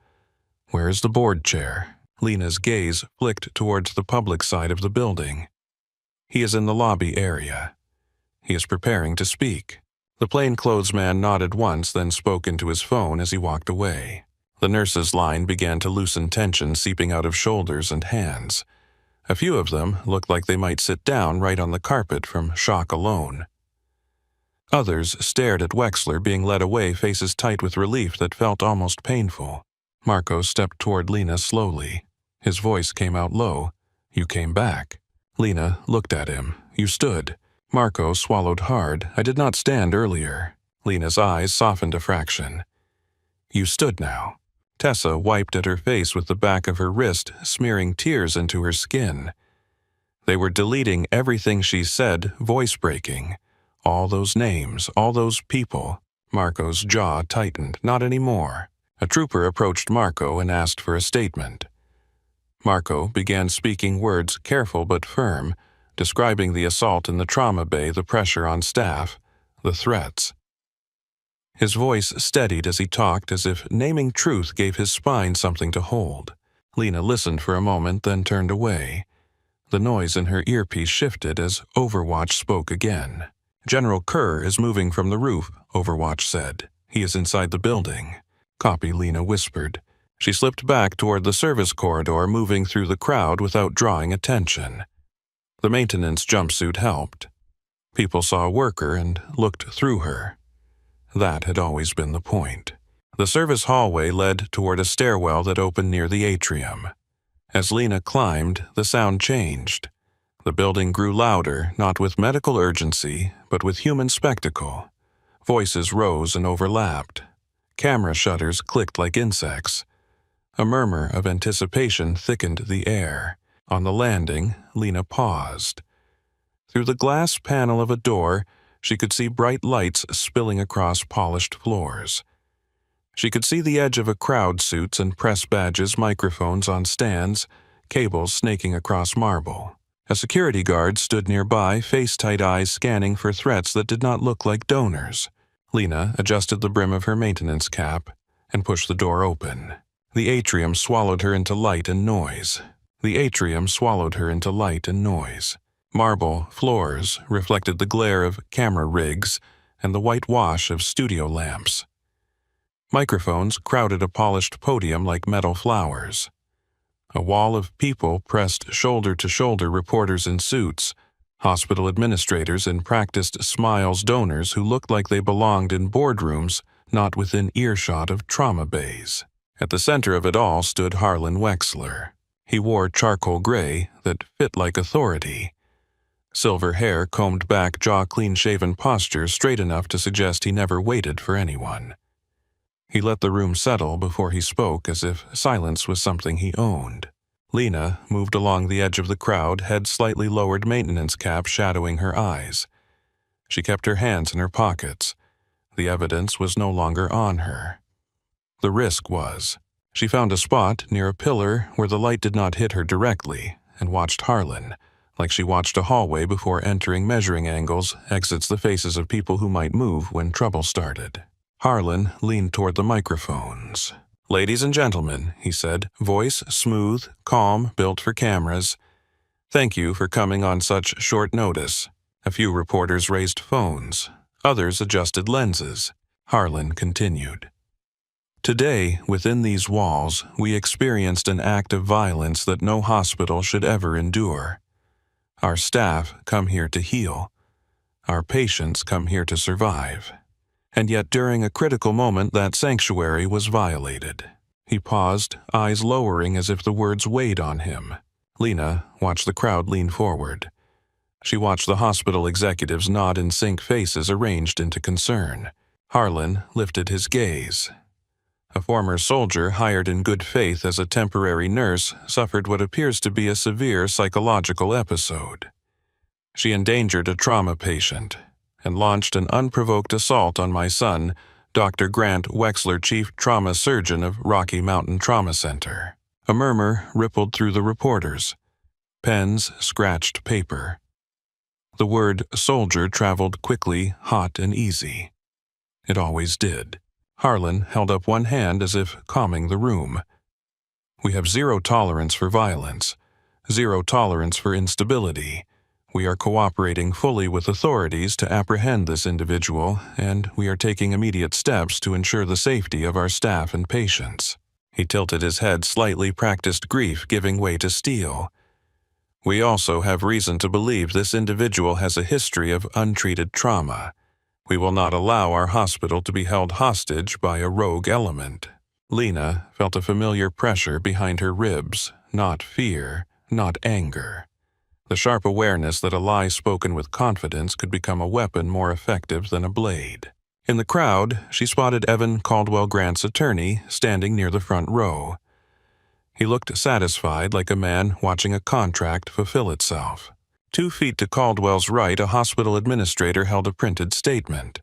"Where is the board chair?" Lena's gaze flicked towards the public side of the building. He is in the lobby area. He is preparing to speak. The plainclothes man nodded once, then spoke into his phone as he walked away. The nurses' line began to loosen tension seeping out of shoulders and hands. A few of them looked like they might sit down right on the carpet from shock alone. Others stared at Wexler being led away, faces tight with relief that felt almost painful. Marco stepped toward Lena slowly. His voice came out low. "You came back." Lena looked at him. "You stood." Marco swallowed hard. "I did not stand earlier." Lena's eyes softened a fraction. "You stood now." Tessa wiped at her face with the back of her wrist, smearing tears into her skin. They were deleting everything she said, voice-breaking. All those names, all those people. Marco's jaw tightened. Not anymore. A trooper approached Marco and asked for a statement. Marco began speaking words careful but firm, describing the assault in the trauma bay, the pressure on staff, the threats. His voice steadied as he talked, as if naming truth gave his spine something to hold. Lena listened for a moment, then turned away. The noise in her earpiece shifted as Overwatch spoke again. "General Kerr is moving from the roof," Overwatch said. "He is inside the building." "Copy," Lena whispered. She slipped back toward the service corridor, moving through the crowd without drawing attention. The maintenance jumpsuit helped. People saw a worker and looked through her. That had always been the point. The service hallway led toward a stairwell that opened near the atrium. As Lena climbed, the sound changed. The building grew louder, not with medical urgency, but with human spectacle. Voices rose and overlapped. Camera shutters clicked like insects. A murmur of anticipation thickened the air. On the landing, Lena paused. Through the glass panel of a door, she could see bright lights spilling across polished floors. She could see the edge of a crowd, suits and press badges, microphones on stands, cables snaking across marble. A security guard stood nearby, face-tight eyes scanning for threats that did not look like donors. Lena adjusted the brim of her maintenance cap and pushed the door open. The atrium swallowed her into light and noise. Marble floors reflected the glare of camera rigs and the white wash of studio lamps. Microphones crowded a polished podium like metal flowers. A wall of people pressed shoulder to shoulder, reporters in suits, hospital administrators in practiced smiles, donors who looked like they belonged in boardrooms, not within earshot of trauma bays. At the center of it all stood Harlan Wexler. He wore charcoal gray that fit like authority. Silver hair combed back, jaw clean-shaven, posture straight enough to suggest he never waited for anyone. He let the room settle before he spoke, as if silence was something he owned. Lena moved along the edge of the crowd, head slightly lowered, maintenance cap shadowing her eyes. She kept her hands in her pockets. The evidence was no longer on her. The risk was. She found a spot near a pillar where the light did not hit her directly and watched Harlan, like she watched a hallway before entering measuring angles, exits the faces of people who might move when trouble started. Harlan leaned toward the microphones. "Ladies and gentlemen," he said, voice smooth, calm, built for cameras. "Thank you for coming on such short notice." A few reporters raised phones. Others adjusted lenses. Harlan continued. "Today, within these walls, we experienced an act of violence that no hospital should ever endure. Our staff come here to heal. Our patients come here to survive. And yet during a critical moment that sanctuary was violated." He paused, eyes lowering as if the words weighed on him. Lena watched the crowd lean forward. She watched the hospital executives nod in sync, faces arranged into concern. Harlan lifted his gaze. A former soldier hired in good faith as a temporary nurse suffered what appears to be a severe psychological episode. She endangered a trauma patient and launched an unprovoked assault on my son, Dr. Grant Wexler, chief trauma surgeon of Rocky Mountain Trauma Center. A murmur rippled through the reporters. Pens scratched paper. The word soldier traveled quickly, hot and easy. It always did. Harlan held up one hand as if calming the room. We have zero tolerance for violence, zero tolerance for instability. We are cooperating fully with authorities to apprehend this individual, and we are taking immediate steps to ensure the safety of our staff and patients." He tilted his head slightly, practiced grief giving way to steel. "We also have reason to believe this individual has a history of untreated trauma. We will not allow our hospital to be held hostage by a rogue element." Lena felt a familiar pressure behind her ribs, not fear, not anger. The sharp awareness that a lie spoken with confidence could become a weapon more effective than a blade. In the crowd, she spotted Evan Caldwell Grant's attorney standing near the front row. He looked satisfied, like a man watching a contract fulfill itself. 2 feet to Caldwell's right, a hospital administrator held a printed statement.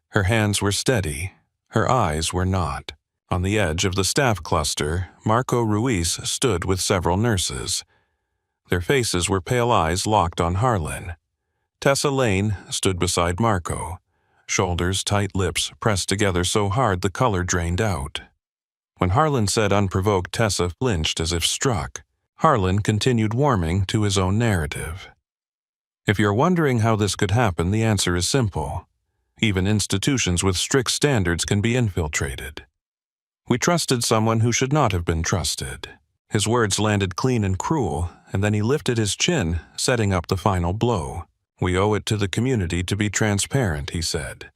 Her hands were steady, her eyes were not. On the edge of the staff cluster, Marco Ruiz stood with several nurses. Their faces were pale eyes locked on Harlan. Tessa Lane stood beside Marco, shoulders, tight lips pressed together so hard the color drained out. When Harlan said unprovoked, Tessa flinched as if struck. Harlan continued warming to his own narrative. "If you're wondering how this could happen, the answer is simple. Even institutions with strict standards can be infiltrated. We trusted someone who should not have been trusted." His words landed clean and cruel, and then he lifted his chin, setting up the final blow. "We owe it to the community to be transparent," he said.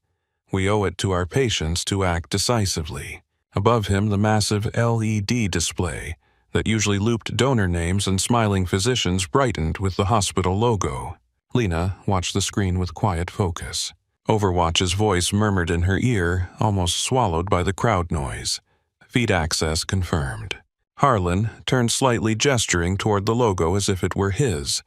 "We owe it to our patients to act decisively." Above him, the massive LED display that usually looped donor names and smiling physicians brightened with the hospital logo. Lena watched the screen with quiet focus. Overwatch's voice murmured in her ear, almost swallowed by the crowd noise. Feed access confirmed. Harlan turned slightly, gesturing toward the logo as if it were his.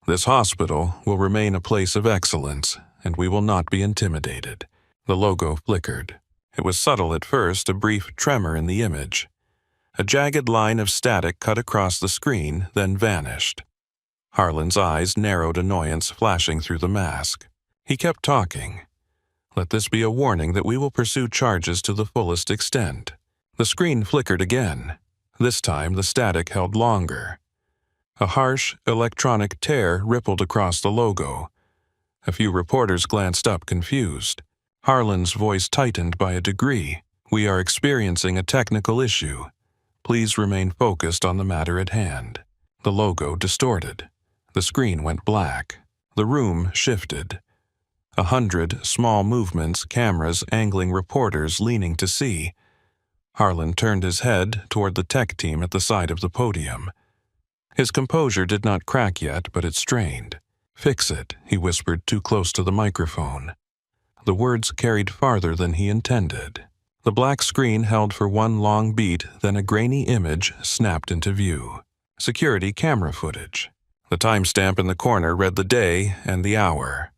"This hospital will remain a place of excellence, and we will not be intimidated." The logo flickered. It was subtle at first, a brief tremor in the image. A jagged line of static cut across the screen, then vanished. Harlan's eyes narrowed, annoyance flashing through the mask. He kept talking. "Let this be a warning that we will pursue charges to the fullest extent." The screen flickered again. This time the static held longer. A harsh, electronic tear rippled across the logo. A few reporters glanced up, confused. Harlan's voice tightened by a degree. "We are experiencing a technical issue. Please remain focused on the matter at hand." The logo distorted. The screen went black. The room shifted. 100 small movements, cameras angling, reporters leaning to see. Harlan turned his head toward the tech team at the side of the podium. His composure did not crack yet, but it strained. "Fix it," he whispered, too close to the microphone. The words carried farther than he intended. The black screen held for one long beat, then a grainy image snapped into view. Security camera footage. The timestamp in the corner read the day and the hour.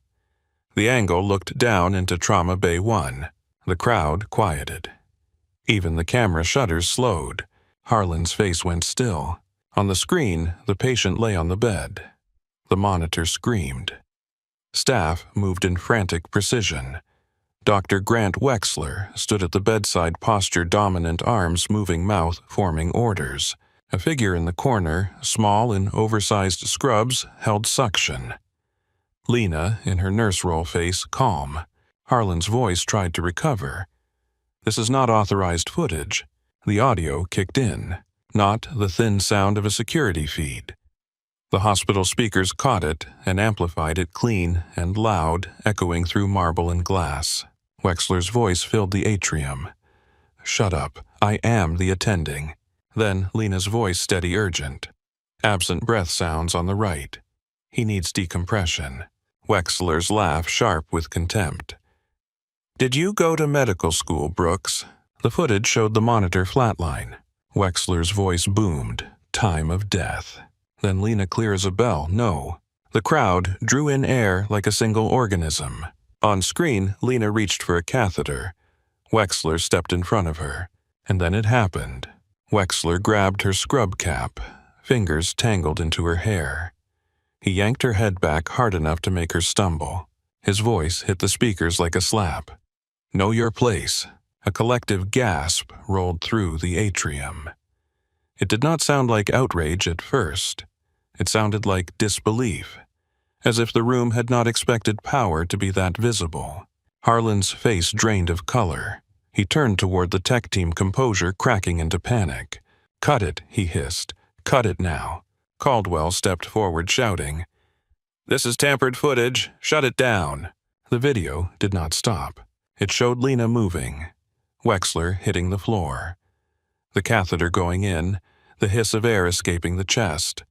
The angle looked down into Trauma Bay 1. The crowd quieted. Even the camera shutters slowed. Harlan's face went still. On the screen, the patient lay on the bed. The monitor screamed. Staff moved in frantic precision. Dr. Grant Wexler stood at the bedside, posture dominant, arms moving, mouth forming orders. A figure in the corner, small in oversized scrubs, held suction. Lena, in her nurse role face, calm. Harlan's voice tried to recover. "This is not authorized footage." The audio kicked in, not the thin sound of a security feed. The hospital speakers caught it and amplified it, clean and loud, echoing through marble and glass. Wexler's voice filled the atrium. "Shut up. I am the attending." Then Lena's voice, steady, urgent. Absent breath sounds on the right. "He needs decompression." Wexler's laugh, sharp with contempt. "Did you go to medical school, Brooks?" The footage showed the monitor flatline. Wexler's voice boomed. "Time of death." Then Lena, clear as a bell, "No." The crowd drew in air like a single organism. On screen, Lena reached for a catheter. Wexler stepped in front of her. And then it happened. Wexler grabbed her scrub cap. Fingers tangled into her hair. He yanked her head back hard enough to make her stumble. His voice hit the speakers like a slap. "Know your place." A collective gasp rolled through the atrium. It did not sound like outrage at first. It sounded like disbelief, as if the room had not expected power to be that visible. Harlan's face drained of color. He turned toward the tech team, composure cracking into panic. "Cut it," he hissed. "Cut it now." Caldwell stepped forward, shouting, "This is tampered footage. Shut it down." The video did not stop. It showed Lena moving, Wexler hitting the floor, the catheter going in, the hiss of air escaping the chest,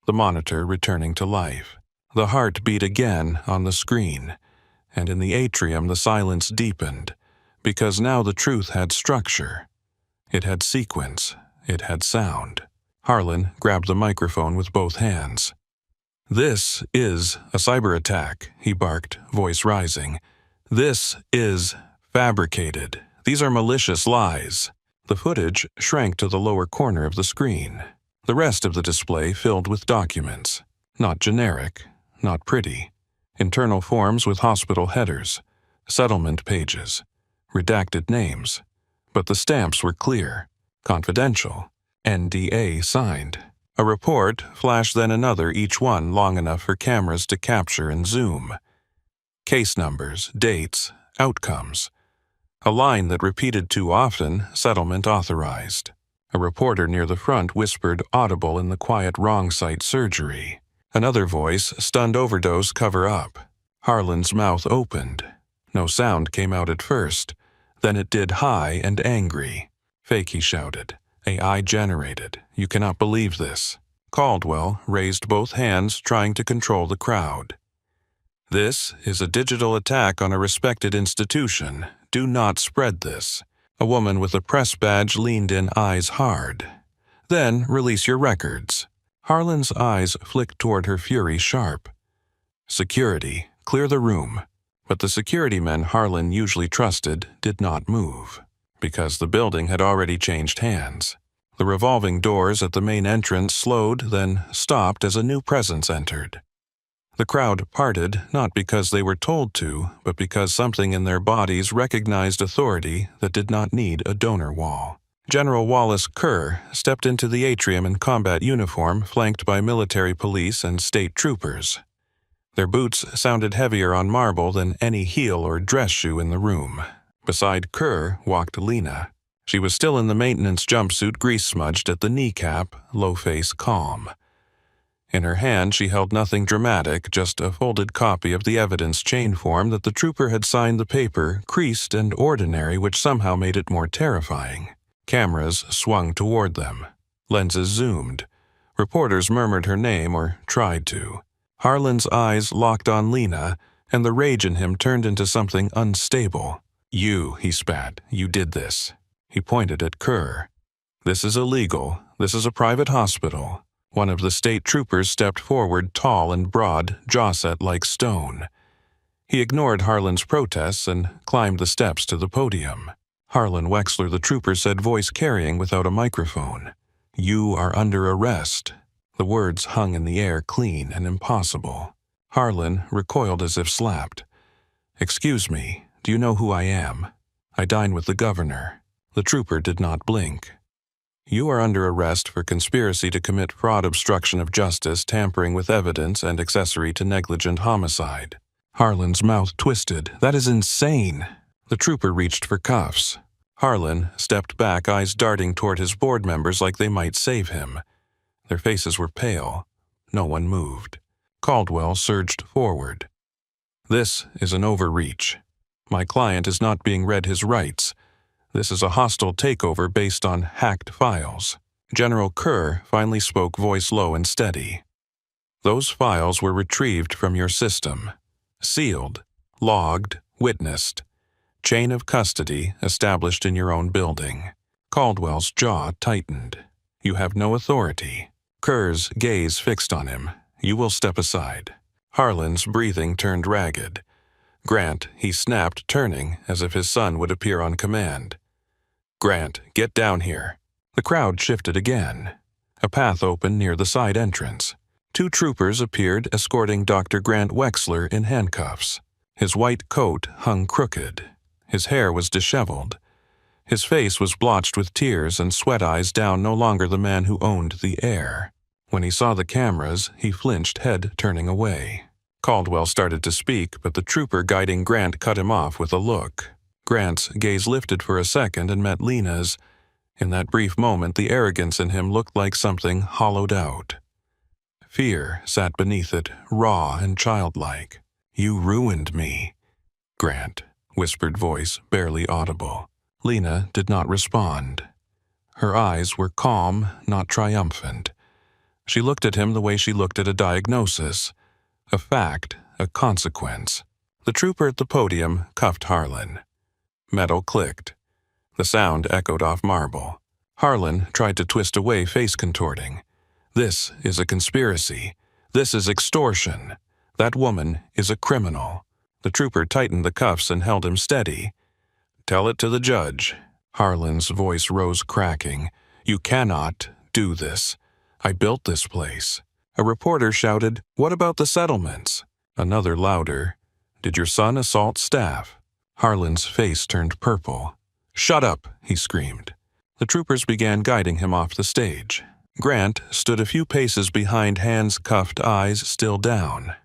the monitor returning to life. The heart beat again on the screen, and in the atrium the silence deepened, because now the truth had structure. It had sequence. It had sound. Harlan grabbed the microphone with both hands. "This is a cyber attack," he barked, voice rising. "This is fabricated. These are malicious lies." The footage shrank to the lower corner of the screen. The rest of the display filled with documents. Not generic, not pretty. Internal forms with hospital headers, settlement pages, redacted names. But the stamps were clear. Confidential. NDA signed. A report flashed, then another, each one long enough for cameras to capture and zoom. Case numbers, dates, outcomes. A line that repeated too often, settlement authorized. A reporter near the front whispered, audible in the quiet, wrong site surgery. Another voice, stunned overdose cover-up. Harlan's mouth opened. No sound came out at first. Then it did, high and angry. "Fake," he shouted. "AI-generated. You cannot believe this." Caldwell raised both hands, trying to control the crowd. "This is a digital attack on a respected institution. Do not spread this." A woman with a press badge leaned in, eyes hard. "Then release your records." Harlan's eyes flicked toward her, fury sharp. "Security, clear the room." But the security men Harlan usually trusted did not move, because the building had already changed hands. The revolving doors at the main entrance slowed, then stopped as a new presence entered. The crowd parted not because they were told to, but because something in their bodies recognized authority that did not need a donor wall. General Wallace Kerr stepped into the atrium in combat uniform, flanked by military police and state troopers. Their boots sounded heavier on marble than any heel or dress shoe in the room. Beside Kerr walked Lena. She was still in the maintenance jumpsuit, grease-smudged at the kneecap, low face calm. In her hand she held nothing dramatic, just a folded copy of the evidence chain form that the trooper had signed, the paper creased and ordinary, which somehow made it more terrifying. Cameras swung toward them. Lenses zoomed. Reporters murmured her name, or tried to. Harlan's eyes locked on Lena, and the rage in him turned into something unstable. "You," he spat, "you did this." He pointed at Kerr. "This is illegal. This is a private hospital." One of the state troopers stepped forward, tall and broad, jaw set like stone. He ignored Harlan's protests and climbed the steps to the podium. "Harlan Wexler," the trooper said, voice carrying without a microphone. "You are under arrest." The words hung in the air, clean and impossible. Harlan recoiled as if slapped. "Excuse me, do you know who I am?" "I dine with the governor." The trooper did not blink. "You are under arrest for conspiracy to commit fraud, obstruction of justice, tampering with evidence, and accessory to negligent homicide." Harlan's mouth twisted. "That is insane." The trooper reached for cuffs. Harlan stepped back, eyes darting toward his board members like they might save him. Their faces were pale. No one moved. Caldwell surged forward. "This is an overreach. My client is not being read his rights. This is a hostile takeover based on hacked files." General Kerr finally spoke, voice low and steady. "Those files were retrieved from your system. Sealed, logged, witnessed. Chain of custody established in your own building." Caldwell's jaw tightened. "You have no authority." Kerr's gaze fixed on him. "You will step aside." Harlan's breathing turned ragged. "Grant," he snapped, turning as if his son would appear on command. "Grant, get down here." The crowd shifted again. A path opened near the side entrance. Two troopers appeared, escorting Dr. Grant Wexler in handcuffs. His white coat hung crooked. His hair was disheveled. His face was blotched with tears and sweat eyes down no longer the man who owned the air. When he saw the cameras, he flinched, head turning away. Caldwell started to speak, but the trooper guiding Grant cut him off with a look. Grant's gaze lifted for a second and met Lena's. In that brief moment, the arrogance in him looked like something hollowed out. Fear sat beneath it, raw and childlike. "You ruined me." "Grant," whispered voice, barely audible. Lena did not respond. Her eyes were calm, not triumphant. She looked at him the way she looked at a diagnosis, a fact, a consequence. The trooper at the podium cuffed Harlan. Metal clicked. The sound echoed off marble. Harlan tried to twist away, face contorting. "This is a conspiracy. This is extortion. That woman is a criminal." The trooper tightened the cuffs and held him steady. "Tell it to the judge." Harlan's voice rose, cracking. "You cannot do this. I built this place." A reporter shouted, "What about the settlements?" Another louder, "Did your son assault staff?" Harlan's face turned purple. "Shut up," he screamed. The troopers began guiding him off the stage. Grant stood a few paces behind, hands cuffed, eyes still down.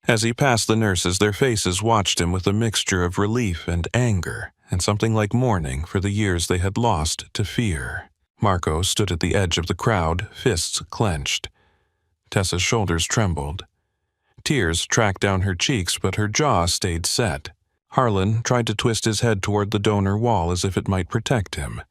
As he passed the nurses, their faces watched him with a mixture of relief and anger, and something like mourning for the years they had lost to fear. Marco stood at the edge of the crowd, fists clenched. Tessa's shoulders trembled. Tears tracked down her cheeks, but her jaw stayed set. Harlan tried to twist his head toward the donor wall as if it might protect him.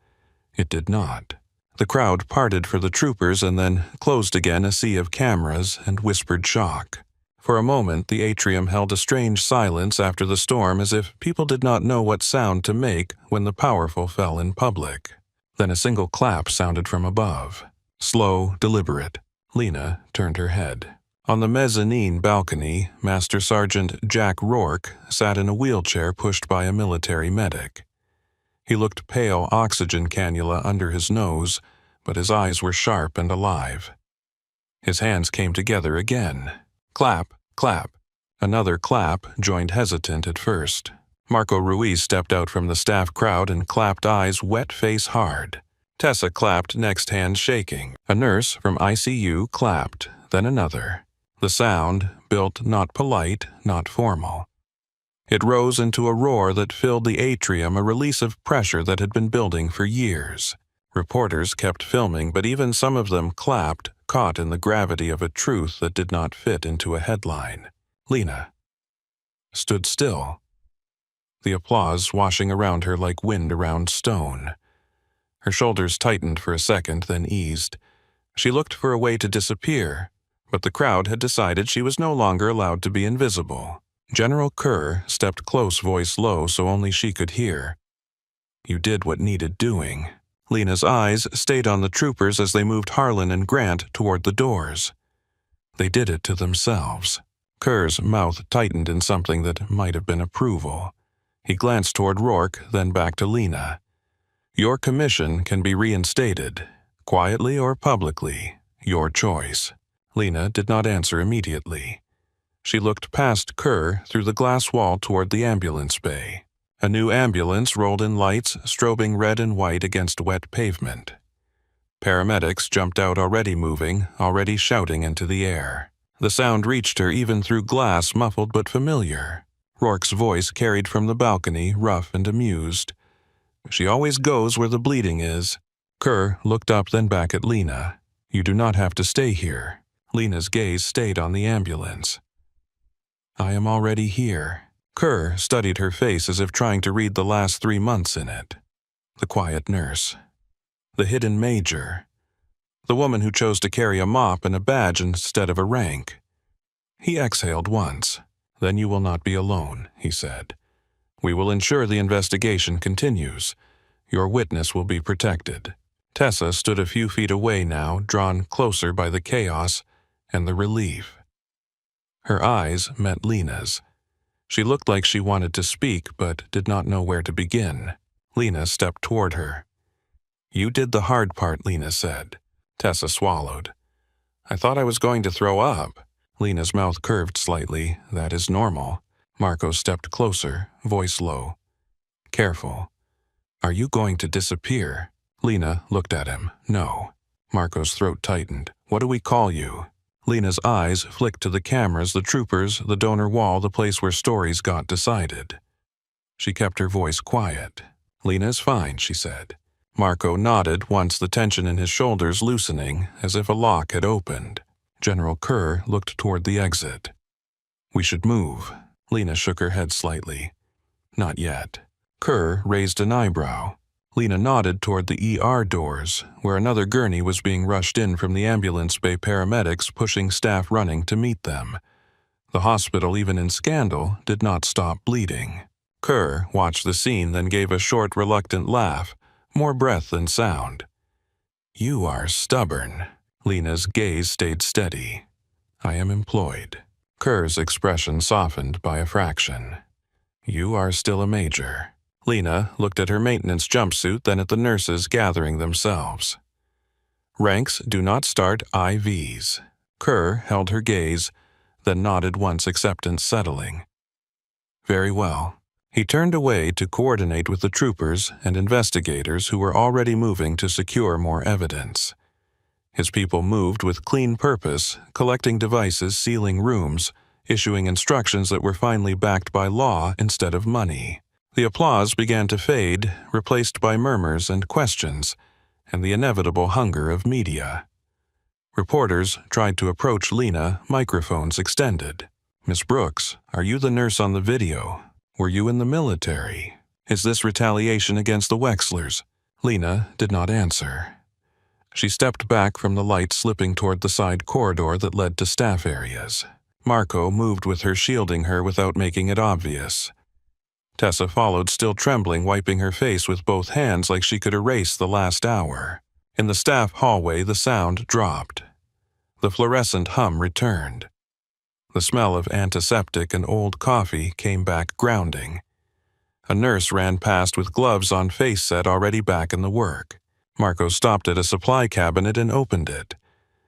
It did not. The crowd parted for the troopers and then closed again, a sea of cameras and whispered shock. For a moment, the atrium held a strange silence after the storm, as if people did not know what sound to make when the powerful fell in public. Then a single clap sounded from above. Slow, deliberate. Lena turned her head. On the mezzanine balcony, Master Sergeant Jack Rourke sat in a wheelchair pushed by a military medic. He looked pale, oxygen cannula under his nose, but his eyes were sharp and alive. His hands came together again. Clap, clap. Another clap, joined hesitant at first. Marco Ruiz stepped out from the staff crowd and clapped, eyes wet, face hard. Tessa clapped, next hand shaking. A nurse from ICU clapped, then another. The sound, built not polite, not formal. It rose into a roar that filled the atrium, a release of pressure that had been building for years. Reporters kept filming, but even some of them clapped, caught in the gravity of a truth that did not fit into a headline. Lena stood still, the applause washing around her like wind around stone. Her shoulders tightened for a second, then eased. She looked for a way to disappear, but the crowd had decided she was no longer allowed to be invisible. General Kerr stepped close, voice low so only she could hear. "You did what needed doing." Lena's eyes stayed on the troopers as they moved Harlan and Grant toward the doors. They did it to themselves. Kerr's mouth tightened in something that might have been approval. He glanced toward Rourke, then back to Lena. "Your commission can be reinstated, quietly or publicly, your choice." Lena did not answer immediately. She looked past Kerr through the glass wall toward the ambulance bay. A new ambulance rolled in, lights strobing red and white against wet pavement. Paramedics jumped out, already moving, already shouting into the air. The sound reached her even through glass, muffled but familiar. Rourke's voice carried from the balcony, rough and amused. "She always goes where the bleeding is." Kerr looked up, then back at Lena. "You do not have to stay here." Lena's gaze stayed on the ambulance. "I am already here." Kerr studied her face as if trying to read the last 3 months in it. The quiet nurse. The hidden major. The woman who chose to carry a mop and a badge instead of a rank. He exhaled once. "Then you will not be alone," he said. "We will ensure the investigation continues. Your witness will be protected." Tessa stood a few feet away now, drawn closer by the chaos and the relief. Her eyes met Lena's. She looked like she wanted to speak, but did not know where to begin. Lena stepped toward her. "You did the hard part," Lena said. Tessa swallowed. "I thought I was going to throw up." Lena's mouth curved slightly. "That is normal." Marco stepped closer, voice low. "Careful. Are you going to disappear? Lena looked at him. No. Marco's throat tightened. What do we call you? Lena's eyes flicked to the cameras, the troopers, the donor wall, the place where stories got decided. She kept her voice quiet. Lena's fine, she said. Marco nodded, once the tension in his shoulders loosening, as if a lock had opened. General Kerr looked toward the exit. We should move. Lena shook her head slightly. Not yet. Kerr raised an eyebrow. Lena nodded toward the ER doors, where another gurney was being rushed in from the ambulance bay, paramedics pushing staff running to meet them. The hospital, even in scandal, did not stop bleeding. Kerr watched the scene, then gave a short, reluctant laugh, more breath than sound. You are stubborn. Lena's gaze stayed steady. I am employed. Kerr's expression softened by a fraction. You are still a major. Lena looked at her maintenance jumpsuit, then at the nurses gathering themselves. Ranks do not start IVs. Kerr held her gaze, then nodded once, acceptance settling. Very well. He turned away to coordinate with the troopers and investigators who were already moving to secure more evidence. His people moved with clean purpose, collecting devices, sealing rooms, issuing instructions that were finally backed by law instead of money. The applause began to fade, replaced by murmurs and questions, and the inevitable hunger of media. Reporters tried to approach Lena, microphones extended. Miss Brooks, are you the nurse on the video? Were you in the military? Is this retaliation against the Wexlers? Lena did not answer. She stepped back from the light, slipping toward the side corridor that led to staff areas. Marco moved with her, shielding her without making it obvious. Tessa followed, still trembling, wiping her face with both hands like she could erase the last hour. In the staff hallway, the sound dropped. The fluorescent hum returned. The smell of antiseptic and old coffee came back grounding. A nurse ran past with gloves on, face set, already back in the work. Marco stopped at a supply cabinet and opened it.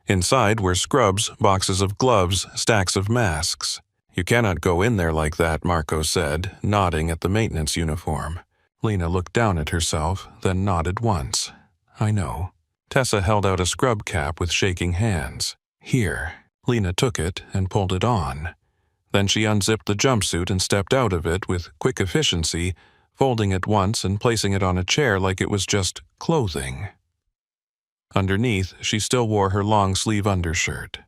Inside were scrubs, boxes of gloves, stacks of masks. You cannot go in there like that, Marco said, nodding at the maintenance uniform. Lena looked down at herself, then nodded once. I know. Tessa held out a scrub cap with shaking hands. Here. Lena took it and pulled it on. Then she unzipped the jumpsuit and stepped out of it with quick efficiency, folding it once and placing it on a chair like it was just clothing. Underneath, she still wore her long-sleeve undershirt.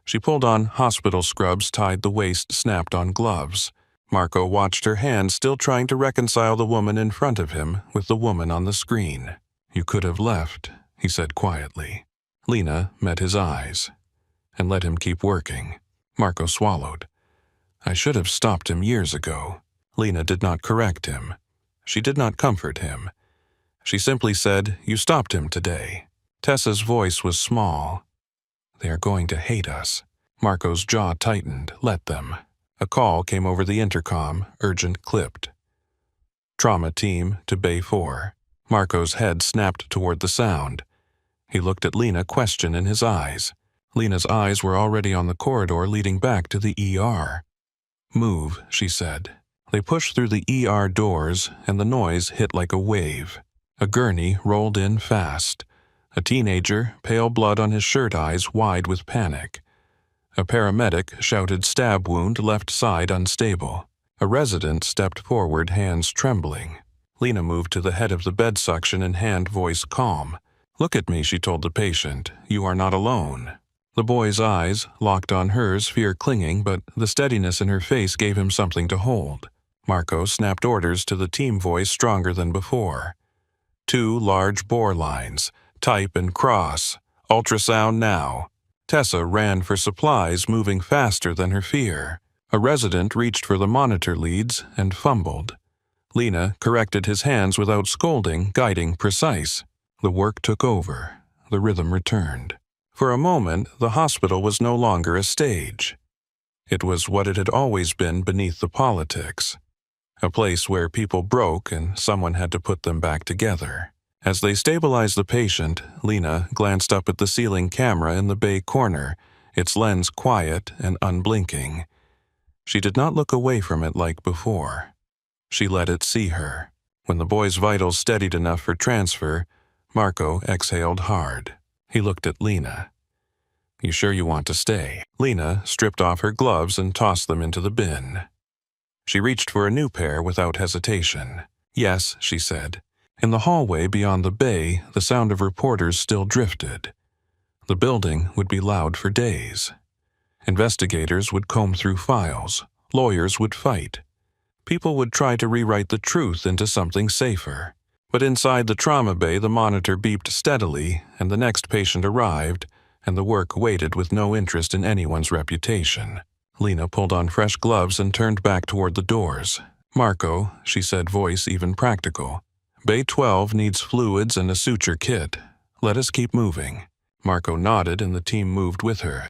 She pulled on hospital scrubs, tied the waist, snapped on gloves. Marco watched her hand, still trying to reconcile the woman in front of him with the woman on the screen. You could have left, he said quietly. Lena met his eyes and let him keep working. Marco swallowed. I should have stopped him years ago. Lena did not correct him. She did not comfort him. She simply said, you stopped him today. Tessa's voice was small. They are going to hate us. Marco's jaw tightened. Let them. A call came over the intercom, urgent, clipped. Trauma team to Bay 4. Marco's head snapped toward the sound. He looked at Lena, question in his eyes. Lena's eyes were already on the corridor leading back to the ER. Move, she said. They pushed through the ER doors, and the noise hit like a wave. A gurney rolled in fast. A teenager, pale blood on his shirt, eyes wide with panic. A paramedic shouted stab wound, left side unstable. A resident stepped forward, hands trembling. Lena moved to the head of the bed suction and hand, voice calm. Look at me, she told the patient. You are not alone. The boy's eyes locked on hers, fear clinging, but the steadiness in her face gave him something to hold. Marco snapped orders to the team, voice stronger than before. 2 large bore lines. Type and cross. Ultrasound now. Tessa ran for supplies, moving faster than her fear. A resident reached for the monitor leads and fumbled. Lena corrected his hands without scolding, guiding precise. The work took over. The rhythm returned. For a moment, the hospital was no longer a stage. It was what it had always been beneath the politics. A place where people broke and someone had to put them back together. As they stabilized the patient, Lena glanced up at the ceiling camera in the bay corner, its lens quiet and unblinking. She did not look away from it like before. She let it see her. When the boy's vitals steadied enough for transfer, Marco exhaled hard. He looked at Lena. "You sure you want to stay?" Lena stripped off her gloves and tossed them into the bin. She reached for a new pair without hesitation. "Yes," she said. In the hallway beyond the bay, the sound of reporters still drifted. The building would be loud for days. Investigators would comb through files. Lawyers would fight. People would try to rewrite the truth into something safer. But inside the trauma bay, the monitor beeped steadily, and the next patient arrived, and the work waited with no interest in anyone's reputation. Lena pulled on fresh gloves and turned back toward the doors. "Marco," she said, voice even practical. "Bay 12 needs fluids and a suture kit. Let us keep moving." Marco nodded and the team moved with her.